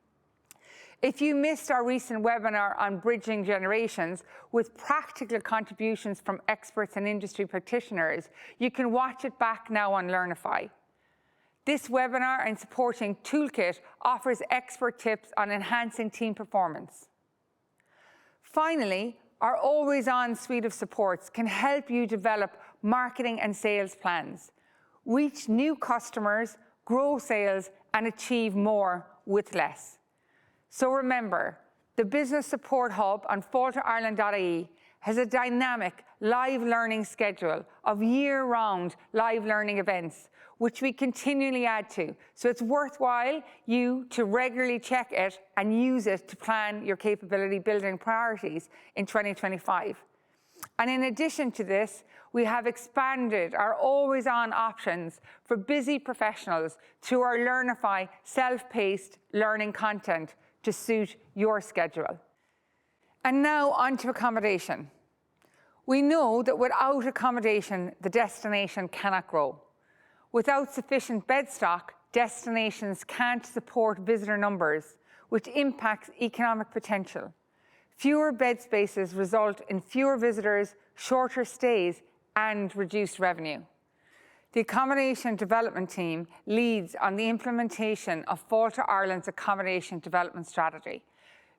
If you missed our recent webinar on Bridging Generations with practical contributions from experts and industry practitioners, you can watch it back now on Learnify. This webinar and supporting toolkit offers expert tips on enhancing team performance. Finally, our always-on suite of supports can help you develop marketing and sales plans, reach new customers, grow sales, and achieve more with less. So remember, the Business Support Hub on fáilteireland.ie has a dynamic live learning schedule of year-round live learning events, which we continually add to. So it's worthwhile you to regularly check it and use it to plan your capability building priorities in 2025. And in addition to this, we have expanded our always-on options for busy professionals through our Learnify self-paced learning content to suit your schedule. And now on to accommodation. We know that without accommodation, the destination cannot grow. Without sufficient bed stock, destinations can't support visitor numbers, which impacts economic potential. Fewer bed spaces result in fewer visitors, shorter stays, and reduced revenue. The Accommodation Development Team leads on the implementation of Fáilte Ireland's accommodation development strategy,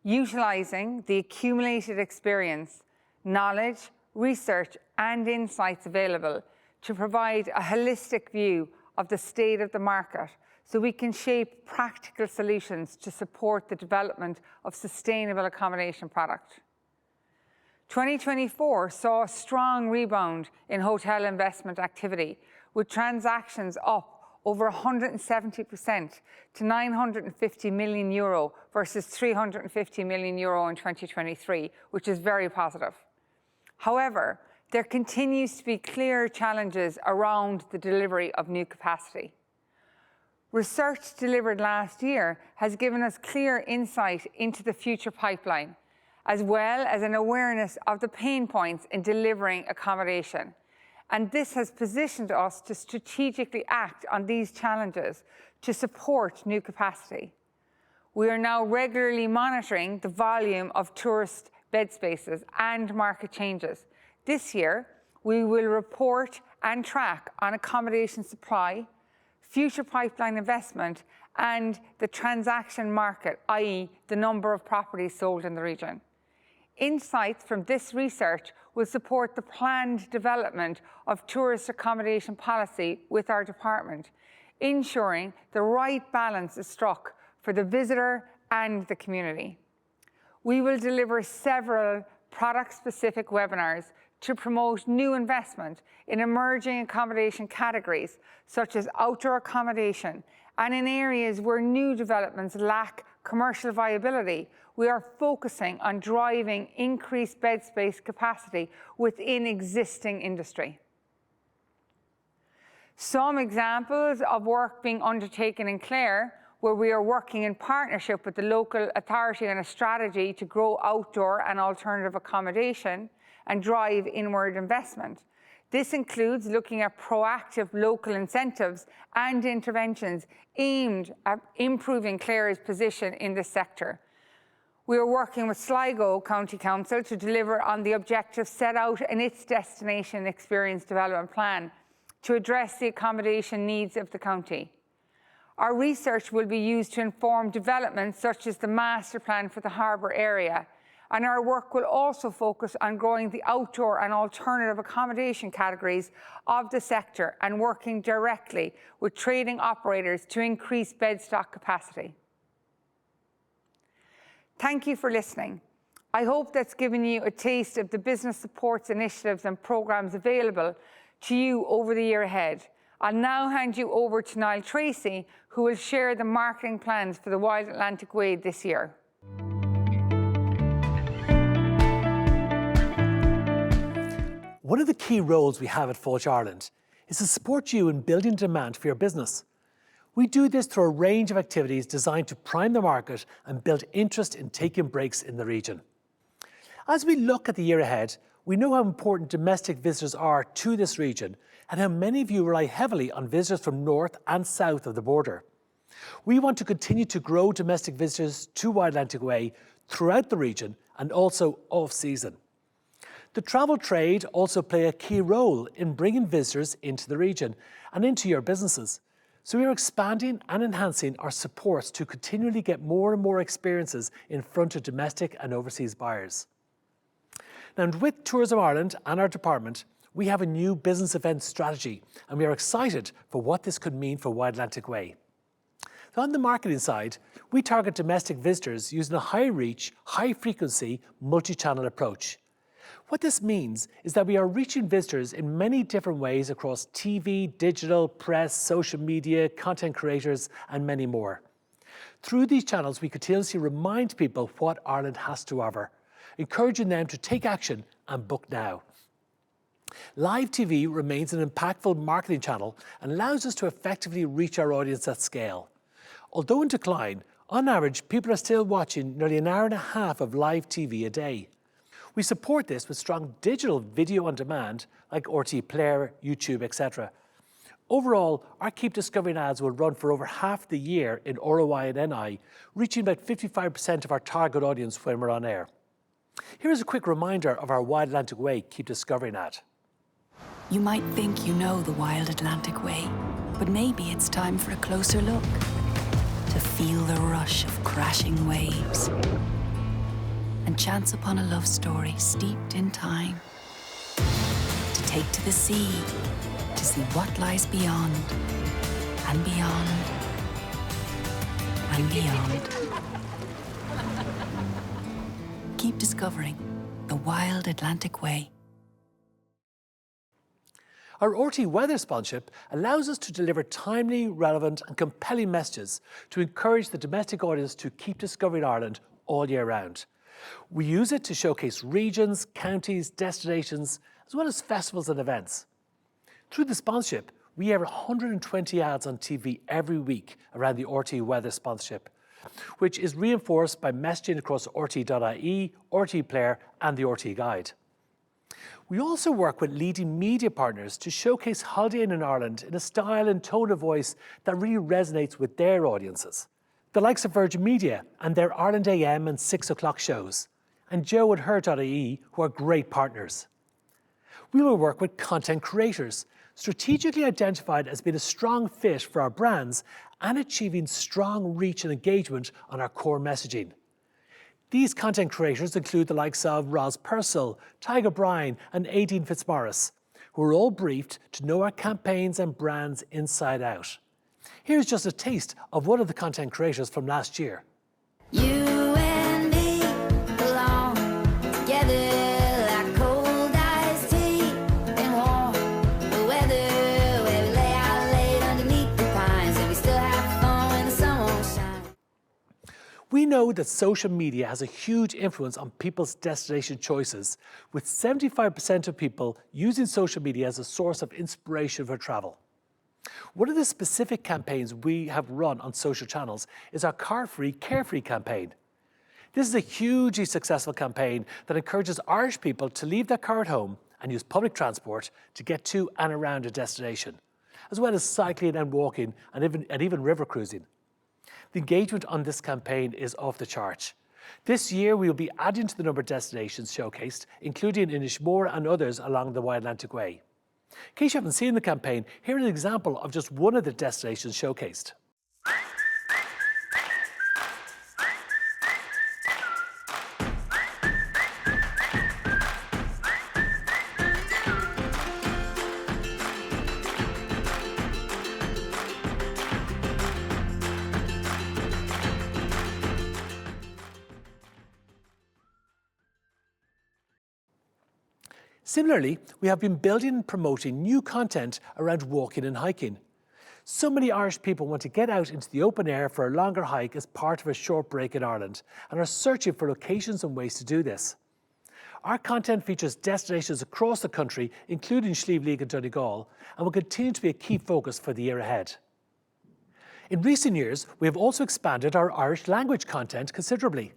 utilising the accumulated experience, knowledge, research, and insights available to provide a holistic view of the state of the market so we can shape practical solutions to support the development of sustainable accommodation product. 2024 saw a strong rebound in hotel investment activity, with transactions up over 170% to €950 million versus €350 million in 2023, which is very positive. However, there continues to be clear challenges around the delivery of new capacity. Research delivered last year has given us clear insight into the future pipeline, as well as an awareness of the pain points in delivering accommodation. And this has positioned us to strategically act on these challenges to support new capacity. We are now regularly monitoring the volume of tourist bed spaces and market changes. This year, we will report and track on accommodation supply, future pipeline investment, and the transaction market, i.e. the number of properties sold in the region. Insights from this research will support the planned development of tourist accommodation policy with our department, ensuring the right balance is struck for the visitor and the community. We will deliver several product-specific webinars to promote new investment in emerging accommodation categories, such as outdoor accommodation, and in areas where new developments lack commercial viability. We are focusing on driving increased bed space capacity within existing industry. Some examples of work being undertaken in Clare, where we are working in partnership with the local authority on a strategy to grow outdoor and alternative accommodation and drive inward investment. This includes looking at proactive local incentives and interventions aimed at improving Clare's position in this sector. We are working with Sligo County Council to deliver on the objectives set out in its Destination Experience Development Plan to address the accommodation needs of the county. Our research will be used to inform developments such as the master plan for the harbour area, and our work will also focus on growing the outdoor and alternative accommodation categories of the sector and working directly with trading operators to increase bed stock capacity. Thank you for listening. I hope that's given you a taste of the business supports initiatives and programmes available to you over the year ahead. I'll now hand you over to Niall Tracey, who will share the marketing plans for the Wild Atlantic Way this year. One of the key roles we have at Fáilte Ireland is to support you in building demand for your business. We do this through a range of activities designed to prime the market and build interest in taking breaks in the region. As we look at the year ahead, we know how important domestic visitors are to this region and how many of you rely heavily on visitors from north and south of the border. We want to continue to grow domestic visitors to Wild Atlantic Way throughout the region and also off-season. The travel trade also play a key role in bringing visitors into the region and into your businesses. So we are expanding and enhancing our supports to continually get more and more experiences in front of domestic and overseas buyers. Now, and with Tourism Ireland and our department, we have a new business event strategy, and we are excited for what this could mean for Wild Atlantic Way. So on the marketing side, we target domestic visitors using a high-reach, high-frequency, multi-channel approach. What this means is that we are reaching visitors in many different ways across TV, digital, press, social media, content creators, and many more. Through these channels, we continuously remind people what Ireland has to offer, encouraging them to take action and book now. Live TV remains an impactful marketing channel and allows us to effectively reach our audience at scale. Although in decline, on average, people are still watching nearly an hour and a half of live TV a day. We support this with strong digital video on demand like RT Player, YouTube, etc. Overall, our Keep Discovering ads will run for over half the year in ROI and NI, reaching about 55% of our target audience when we're on air. Here is a quick reminder of our Wild Atlantic Way Keep Discovering ad. You might think you know the Wild Atlantic Way, but maybe it's time for a closer look. To feel the rush of crashing waves and chance upon a love story steeped in time. To take to the sea, to see what lies beyond, and beyond, and beyond. Keep discovering the Wild Atlantic Way. Our RT Weather sponsorship allows us to deliver timely, relevant and compelling messages to encourage the domestic audience to keep discovering Ireland all year round. We use it to showcase regions, counties, destinations, as well as festivals and events. Through the sponsorship, we air 120 ads on TV every week around the RT Weather sponsorship, which is reinforced by messaging across RT.ie, RT Player and the RT Guide. We also work with leading media partners to showcase holidaying in Ireland in a style and tone of voice that really resonates with their audiences. The likes of Virgin Media and their Ireland AM and 6 o'clock shows, and Joe and Her.ie, who are great partners. We will work with content creators, strategically identified as being a strong fit for our brands and achieving strong reach and engagement on our core messaging. These content creators include the likes of Roz Purcell, Tyga Bryan and Aideen Fitzmaurice, who are all briefed to know our campaigns and brands inside out. Here's just a taste of one of the content creators from last year. You and me belong together like cold iced tea and warm the weather, where we lay out late underneath the pines and we still have fun when the sun won't shine. We know that social media has a huge influence on people's destination choices, with 75% of people using social media as a source of inspiration for travel. One of the specific campaigns we have run on social channels is our Car-Free, Carefree campaign. This is a hugely successful campaign that encourages Irish people to leave their car at home and use public transport to get to and around a destination, as well as cycling and walking and even river cruising. The engagement on this campaign is off the charts. This year we will be adding to the number of destinations showcased, including in Ishmore and others along the Wide Atlantic Way. In case you haven't seen the campaign, here is an example of just one of the destinations showcased. Similarly, we have been building and promoting new content around walking and hiking. So many Irish people want to get out into the open air for a longer hike as part of a short break in Ireland and are searching for locations and ways to do this. Our content features destinations across the country, including Slieve League and Donegal, and will continue to be a key focus for the year ahead. In recent years, we have also expanded our Irish language content considerably.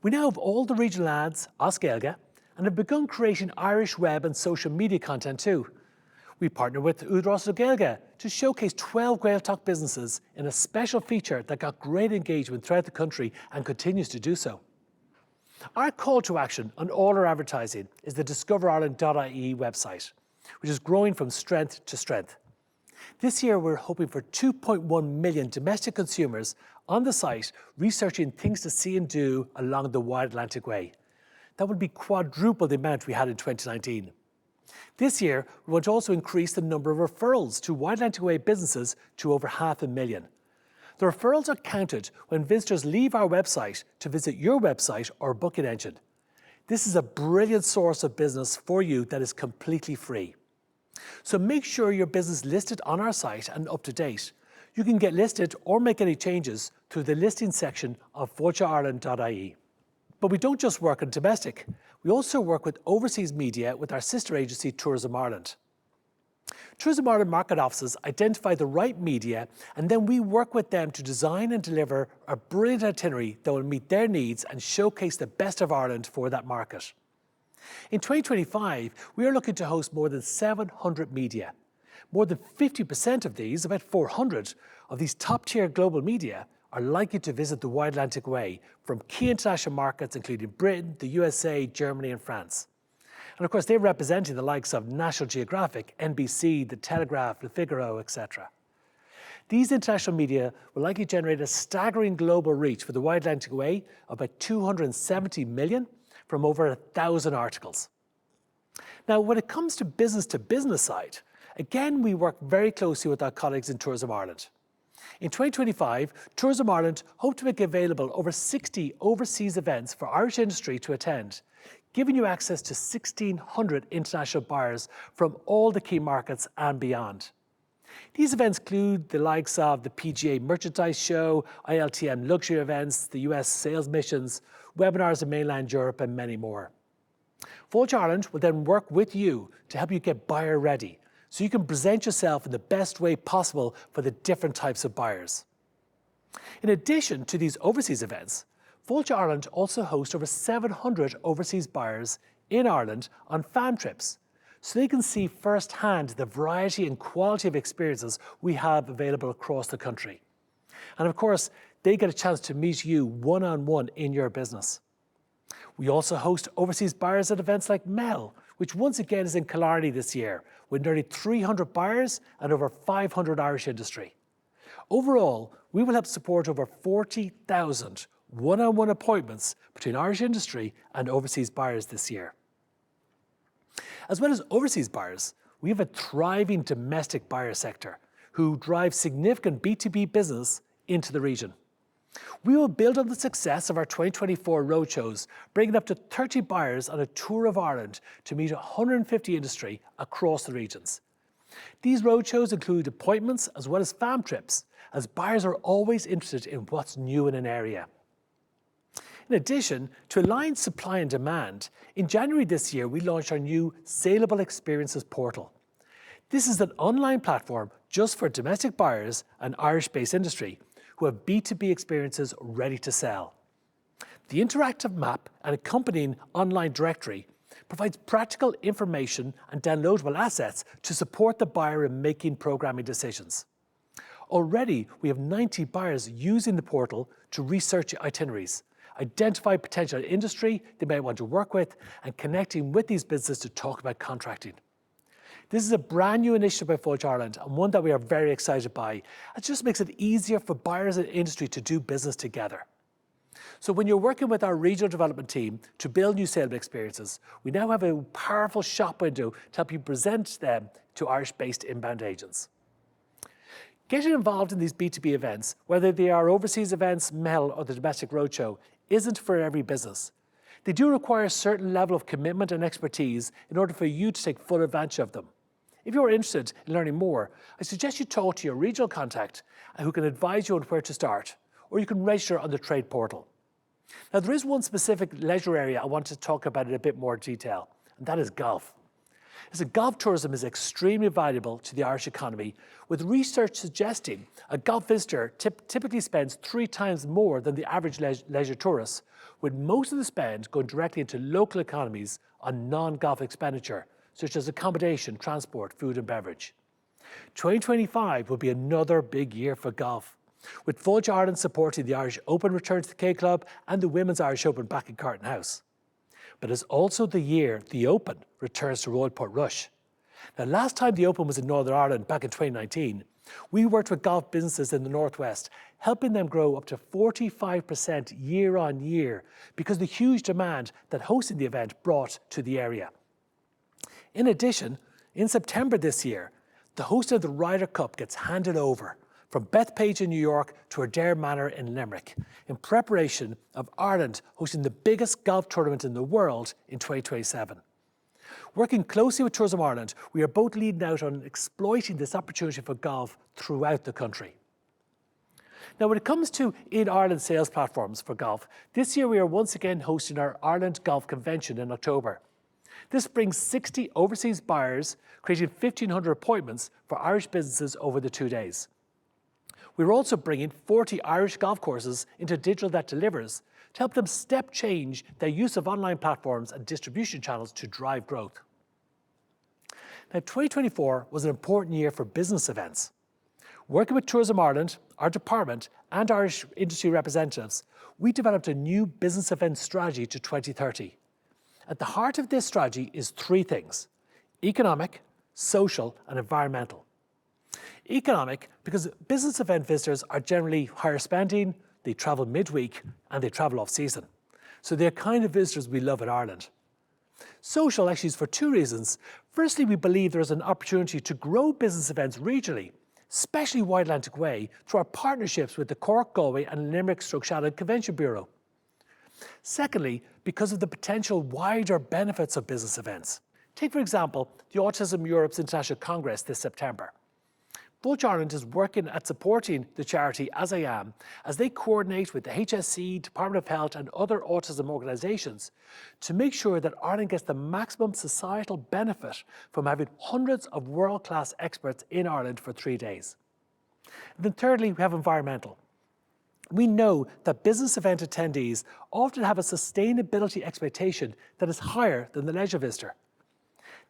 We now have all the regional ads, as Gaeilge, and have begun creating Irish web and social media content too. We partnered with Údarás Gaeilge to showcase 12 Gaeltacht businesses in a special feature that got great engagement throughout the country and continues to do so. Our call to action on all our advertising is the discoverireland.ie website, which is growing from strength to strength. This year we're hoping for 2.1 million domestic consumers on the site researching things to see and do along the Wide Atlantic Way. That would be quadruple the amount we had in 2019. This year, we want to also increase the number of referrals to Wide Atlantic Way businesses to over 500,000. The referrals are counted when visitors leave our website to visit your website or booking engine. This is a brilliant source of business for you that is completely free. So make sure your business is listed on our site and up to date. You can get listed or make any changes through the listing section of fáilteireland.ie. But we don't just work on domestic. We also work with overseas media with our sister agency, Tourism Ireland. Tourism Ireland market offices identify the right media, and then we work with them to design and deliver a brilliant itinerary that will meet their needs and showcase the best of Ireland for that market. In 2025, we are looking to host more than 700 media. More than 50% of these, about 400, of these top-tier global media are likely to visit the Wide Atlantic Way from key international markets including Britain, the USA, Germany and France. And of course they're representing the likes of National Geographic, NBC, The Telegraph, Le Figaro, etc. These international media will likely generate a staggering global reach for the Wide Atlantic Way of about 270 million from over 1,000 articles. Now when it comes to business side, again we work very closely with our colleagues in Tourism Ireland. In 2025, Tourism Ireland hope to make available over 60 overseas events for Irish industry to attend, giving you access to 1,600 international buyers from all the key markets and beyond. These events include the likes of the PGA Merchandise Show, ILTM luxury events, the US sales missions, webinars in mainland Europe and many more. Fáilte Ireland will then work with you to help you get buyer ready, so you can present yourself in the best way possible for the different types of buyers. In addition to these overseas events, Fáilte Ireland also hosts over 700 overseas buyers in Ireland on fan trips, so they can see firsthand the variety and quality of experiences we have available across the country. And of course, they get a chance to meet you one-on-one in your business. We also host overseas buyers at events like MEL, which once again is in Killarney this year, with nearly 300 buyers and over 500 Irish industry. Overall, we will help support over 40,000 one-on-one appointments between Irish industry and overseas buyers this year. As well as overseas buyers, we have a thriving domestic buyer sector who drive significant B2B business into the region. We will build on the success of our 2024 roadshows, bringing up to 30 buyers on a tour of Ireland to meet 150 industry across the regions. These roadshows include appointments as well as fam trips, as buyers are always interested in what's new in an area. In addition, to align supply and demand, in January this year we launched our new Saleable Experiences portal. This is an online platform just for domestic buyers and Irish-based industry who have B2B experiences ready to sell. The interactive map and accompanying online directory provides practical information and downloadable assets to support the buyer in making programming decisions. Already, we have 90 buyers using the portal to research itineraries, identify potential industry they might want to work with, and connecting with these businesses to talk about contracting. This is a brand new initiative by Fáilte Ireland and one that we are very excited by. It just makes it easier for buyers and industry to do business together. So when you're working with our regional development team to build new saleable experiences, we now have a powerful shop window to help you present them to Irish-based inbound agents. Getting involved in these B2B events, whether they are overseas events, MEL or the domestic roadshow, isn't for every business. They do require a certain level of commitment and expertise in order for you to take full advantage of them. If you're interested in learning more, I suggest you talk to your regional contact who can advise you on where to start, or you can register on the trade portal. Now, there is one specific leisure area I want to talk about in a bit more detail, and that is golf. Golf tourism is extremely valuable to the Irish economy, with research suggesting a golf visitor typically spends 3 times more than the average leisure tourist, with most of the spend going directly into local economies on non-golf expenditure, such as accommodation, transport, food and beverage. 2025 will be another big year for golf, with Fáilte Ireland supporting the Irish Open return to the K Club and the Women's Irish Open back in Carton House. But it's also the year the Open returns to Royal Portrush. Now, last time the Open was in Northern Ireland back in 2019, we worked with golf businesses in the Northwest, helping them grow up to 45% year on year because of the huge demand that hosting the event brought to the area. In addition, in September this year, the host of the Ryder Cup gets handed over from Bethpage in New York to Adair Manor in Limerick, in preparation of Ireland hosting the biggest golf tournament in the world in 2027. Working closely with Tourism Ireland, we are both leading out on exploiting this opportunity for golf throughout the country. Now, when it comes to in-Ireland sales platforms for golf, this year we are once again hosting our Ireland Golf Convention in October. This brings 60 overseas buyers, creating 1,500 appointments for Irish businesses over the 2 days. We're also bringing 40 Irish golf courses into Digital That Delivers to help them step change their use of online platforms and distribution channels to drive growth. Now, 2024 was an important year for business events. Working with Tourism Ireland, our department, and Irish industry representatives, we developed a new business event strategy to 2030. At the heart of this strategy is 3 things: economic, social, and environmental. Economic, because business event visitors are generally higher spending, they travel midweek, and they travel off season. So they're kind of visitors we love in Ireland. Social actually is for 2 reasons. Firstly, we believe there is an opportunity to grow business events regionally, especially Wide Atlantic Way, through our partnerships with the Cork, Galway and Limerick/Shannon Convention Bureau. Secondly, because of the potential wider benefits of business events. Take, for example, the Autism Europe's International Congress this September. Fáilte Ireland is working at supporting the charity As I Am as they coordinate with the HSC, Department of Health and other autism organisations to make sure that Ireland gets the maximum societal benefit from having hundreds of world-class experts in Ireland for 3 days. And then thirdly, we have environmental. We know that business event attendees often have a sustainability expectation that is higher than the leisure visitor.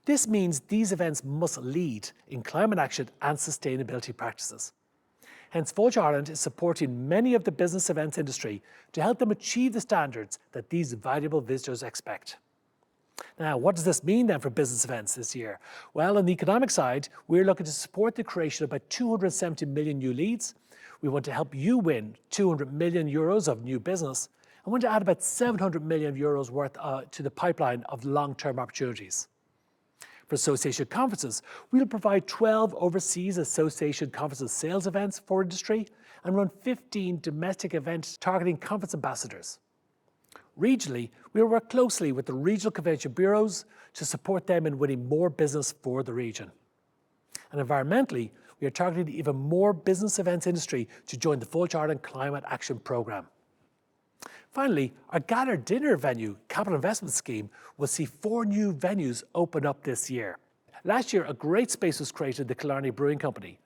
This means these events must lead in climate action and sustainability practices. Hence, Fáilte Ireland is supporting many of the business events industry to help them achieve the standards that these valuable visitors expect. Now, what does this mean then for business events this year? Well, on the economic side, we're looking to support the creation of about 270 million new leads. We want to help you win 200 million euros of new business and want to add about 700 million euros worth to the pipeline of long-term opportunities. For association conferences, we'll provide 12 overseas association conferences sales events for industry and run 15 domestic events targeting conference ambassadors. Regionally, we'll work closely with the regional convention bureaus to support them in winning more business for the region. And environmentally, we are targeting even more business events industry to join the Fáilte Ireland Climate Action Programme. Finally, our Gather Dinner venue capital investment scheme will see 4 new venues open up this year. Last year, a great space was created in the Killarney Brewing Company.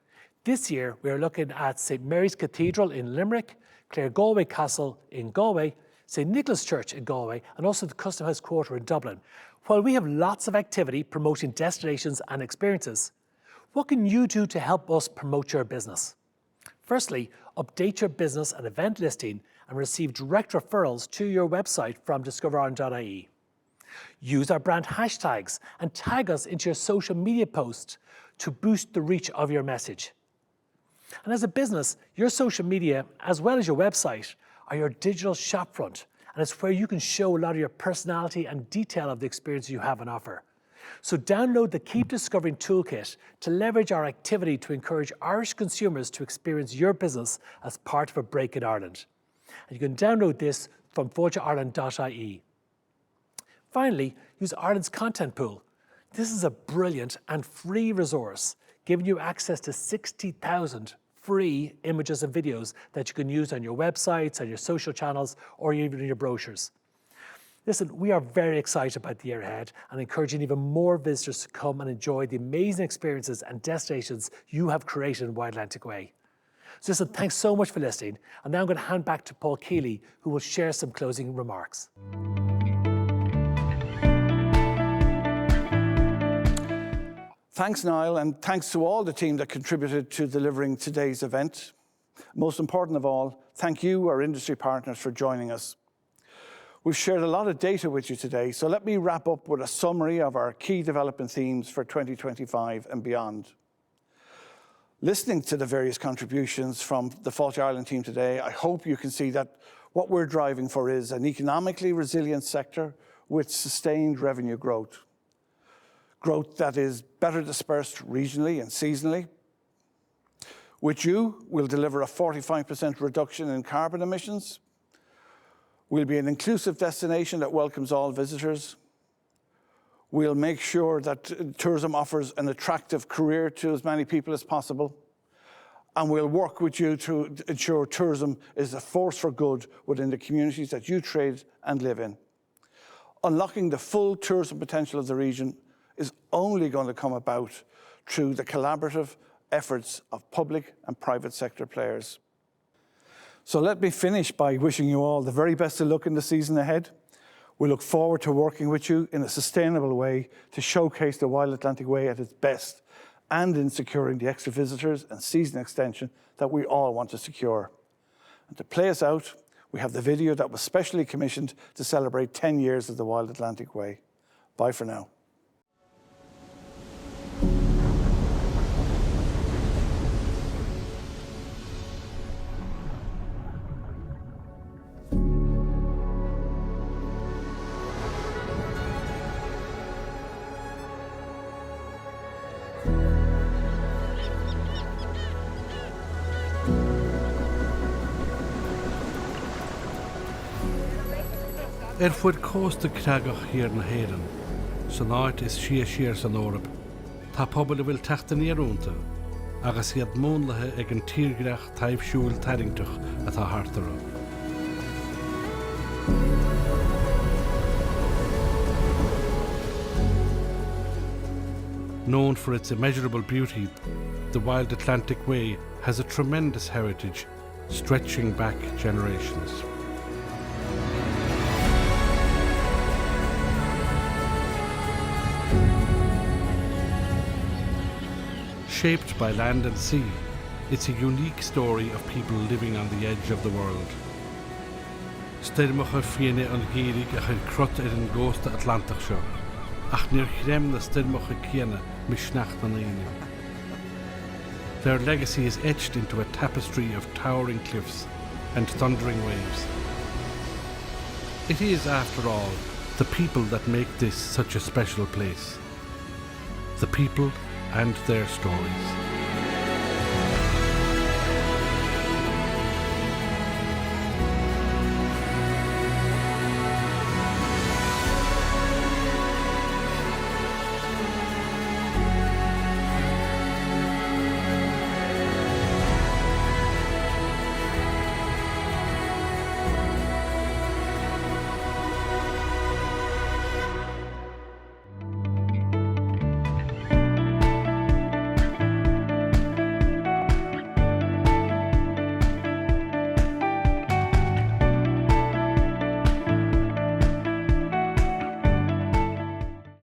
This year, we are looking at St Mary's Cathedral in Limerick, Clare Galway Castle in Galway, St Nicholas Church in Galway, and also the Custom House Quarter in Dublin. While we have lots of activity promoting destinations and experiences, what can you do to help us promote your business? Firstly, update your business and event listing and receive direct referrals to your website from discoverireland.ie. Use our brand hashtags and tag us into your social media posts to boost the reach of your message. And as a business, your social media, as well as your website, are your digital shopfront, and it's where you can show a lot of your personality and detail of the experience you have on offer. So download the Keep Discovering Toolkit to leverage our activity to encourage Irish consumers to experience your business as part of a break in Ireland. And you can download this from fáilteireland.ie. Finally, use Ireland's content pool. This is a brilliant and free resource, giving you access to 60,000 free images and videos that you can use on your websites, on your social channels, or even in your brochures. Listen, we are very excited about the year ahead and encouraging even more visitors to come and enjoy the amazing experiences and destinations you have created in Wild Atlantic Way. So listen, thanks so much for listening. And now I'm going to hand back to Paul Keeley, who will share some closing remarks. Thanks, Niall, and thanks to all the team that contributed to delivering today's event. Most important of all, thank you, our industry partners, for joining us. We've shared a lot of data with you today, so let me wrap up with a summary of our key development themes for 2025 and beyond. Listening to the various contributions from the Fáilte Ireland team today, I hope you can see that what we're driving for is an economically resilient sector with sustained revenue growth. Growth that is better dispersed regionally and seasonally. With you, we'll deliver a 45% reduction in carbon emissions. We'll be an inclusive destination that welcomes all visitors. We'll make sure that tourism offers an attractive career to as many people as possible. And we'll work with you to ensure tourism is a force for good within the communities that you trade and live in. Unlocking the full tourism potential of the region is only going to come about through the collaborative efforts of public and private sector players. So let me finish by wishing you all the very best of luck in the season ahead. We look forward to working with you in a sustainable way to showcase the Wild Atlantic Way at its best and in securing the extra visitors and season extension that we all want to secure. And to play us out, we have the video that was specially commissioned to celebrate 10 years of the Wild Atlantic Way. Bye for now. Fuid cósta creagach hir na héireann, san áit is siar san órab. Tá pobl a bhfuil teachtaí arúnta, agus iad mónlathe ag an tíorgreach taobhsiúil tairngteach atá hartara. Known for its immeasurable beauty, the Wild Atlantic Way has a tremendous heritage stretching back generations. Shaped by land and sea, it's a unique story of people living on the edge of the world. Stirmacha fiine an gérig a chud crut an ghosta Atlantic seo, ach níor chrem na stirmacha ciana misnacht an aine. Their legacy is etched into a tapestry of towering cliffs and thundering waves. It is, after all, the people that make this such a special place. the people and their stories.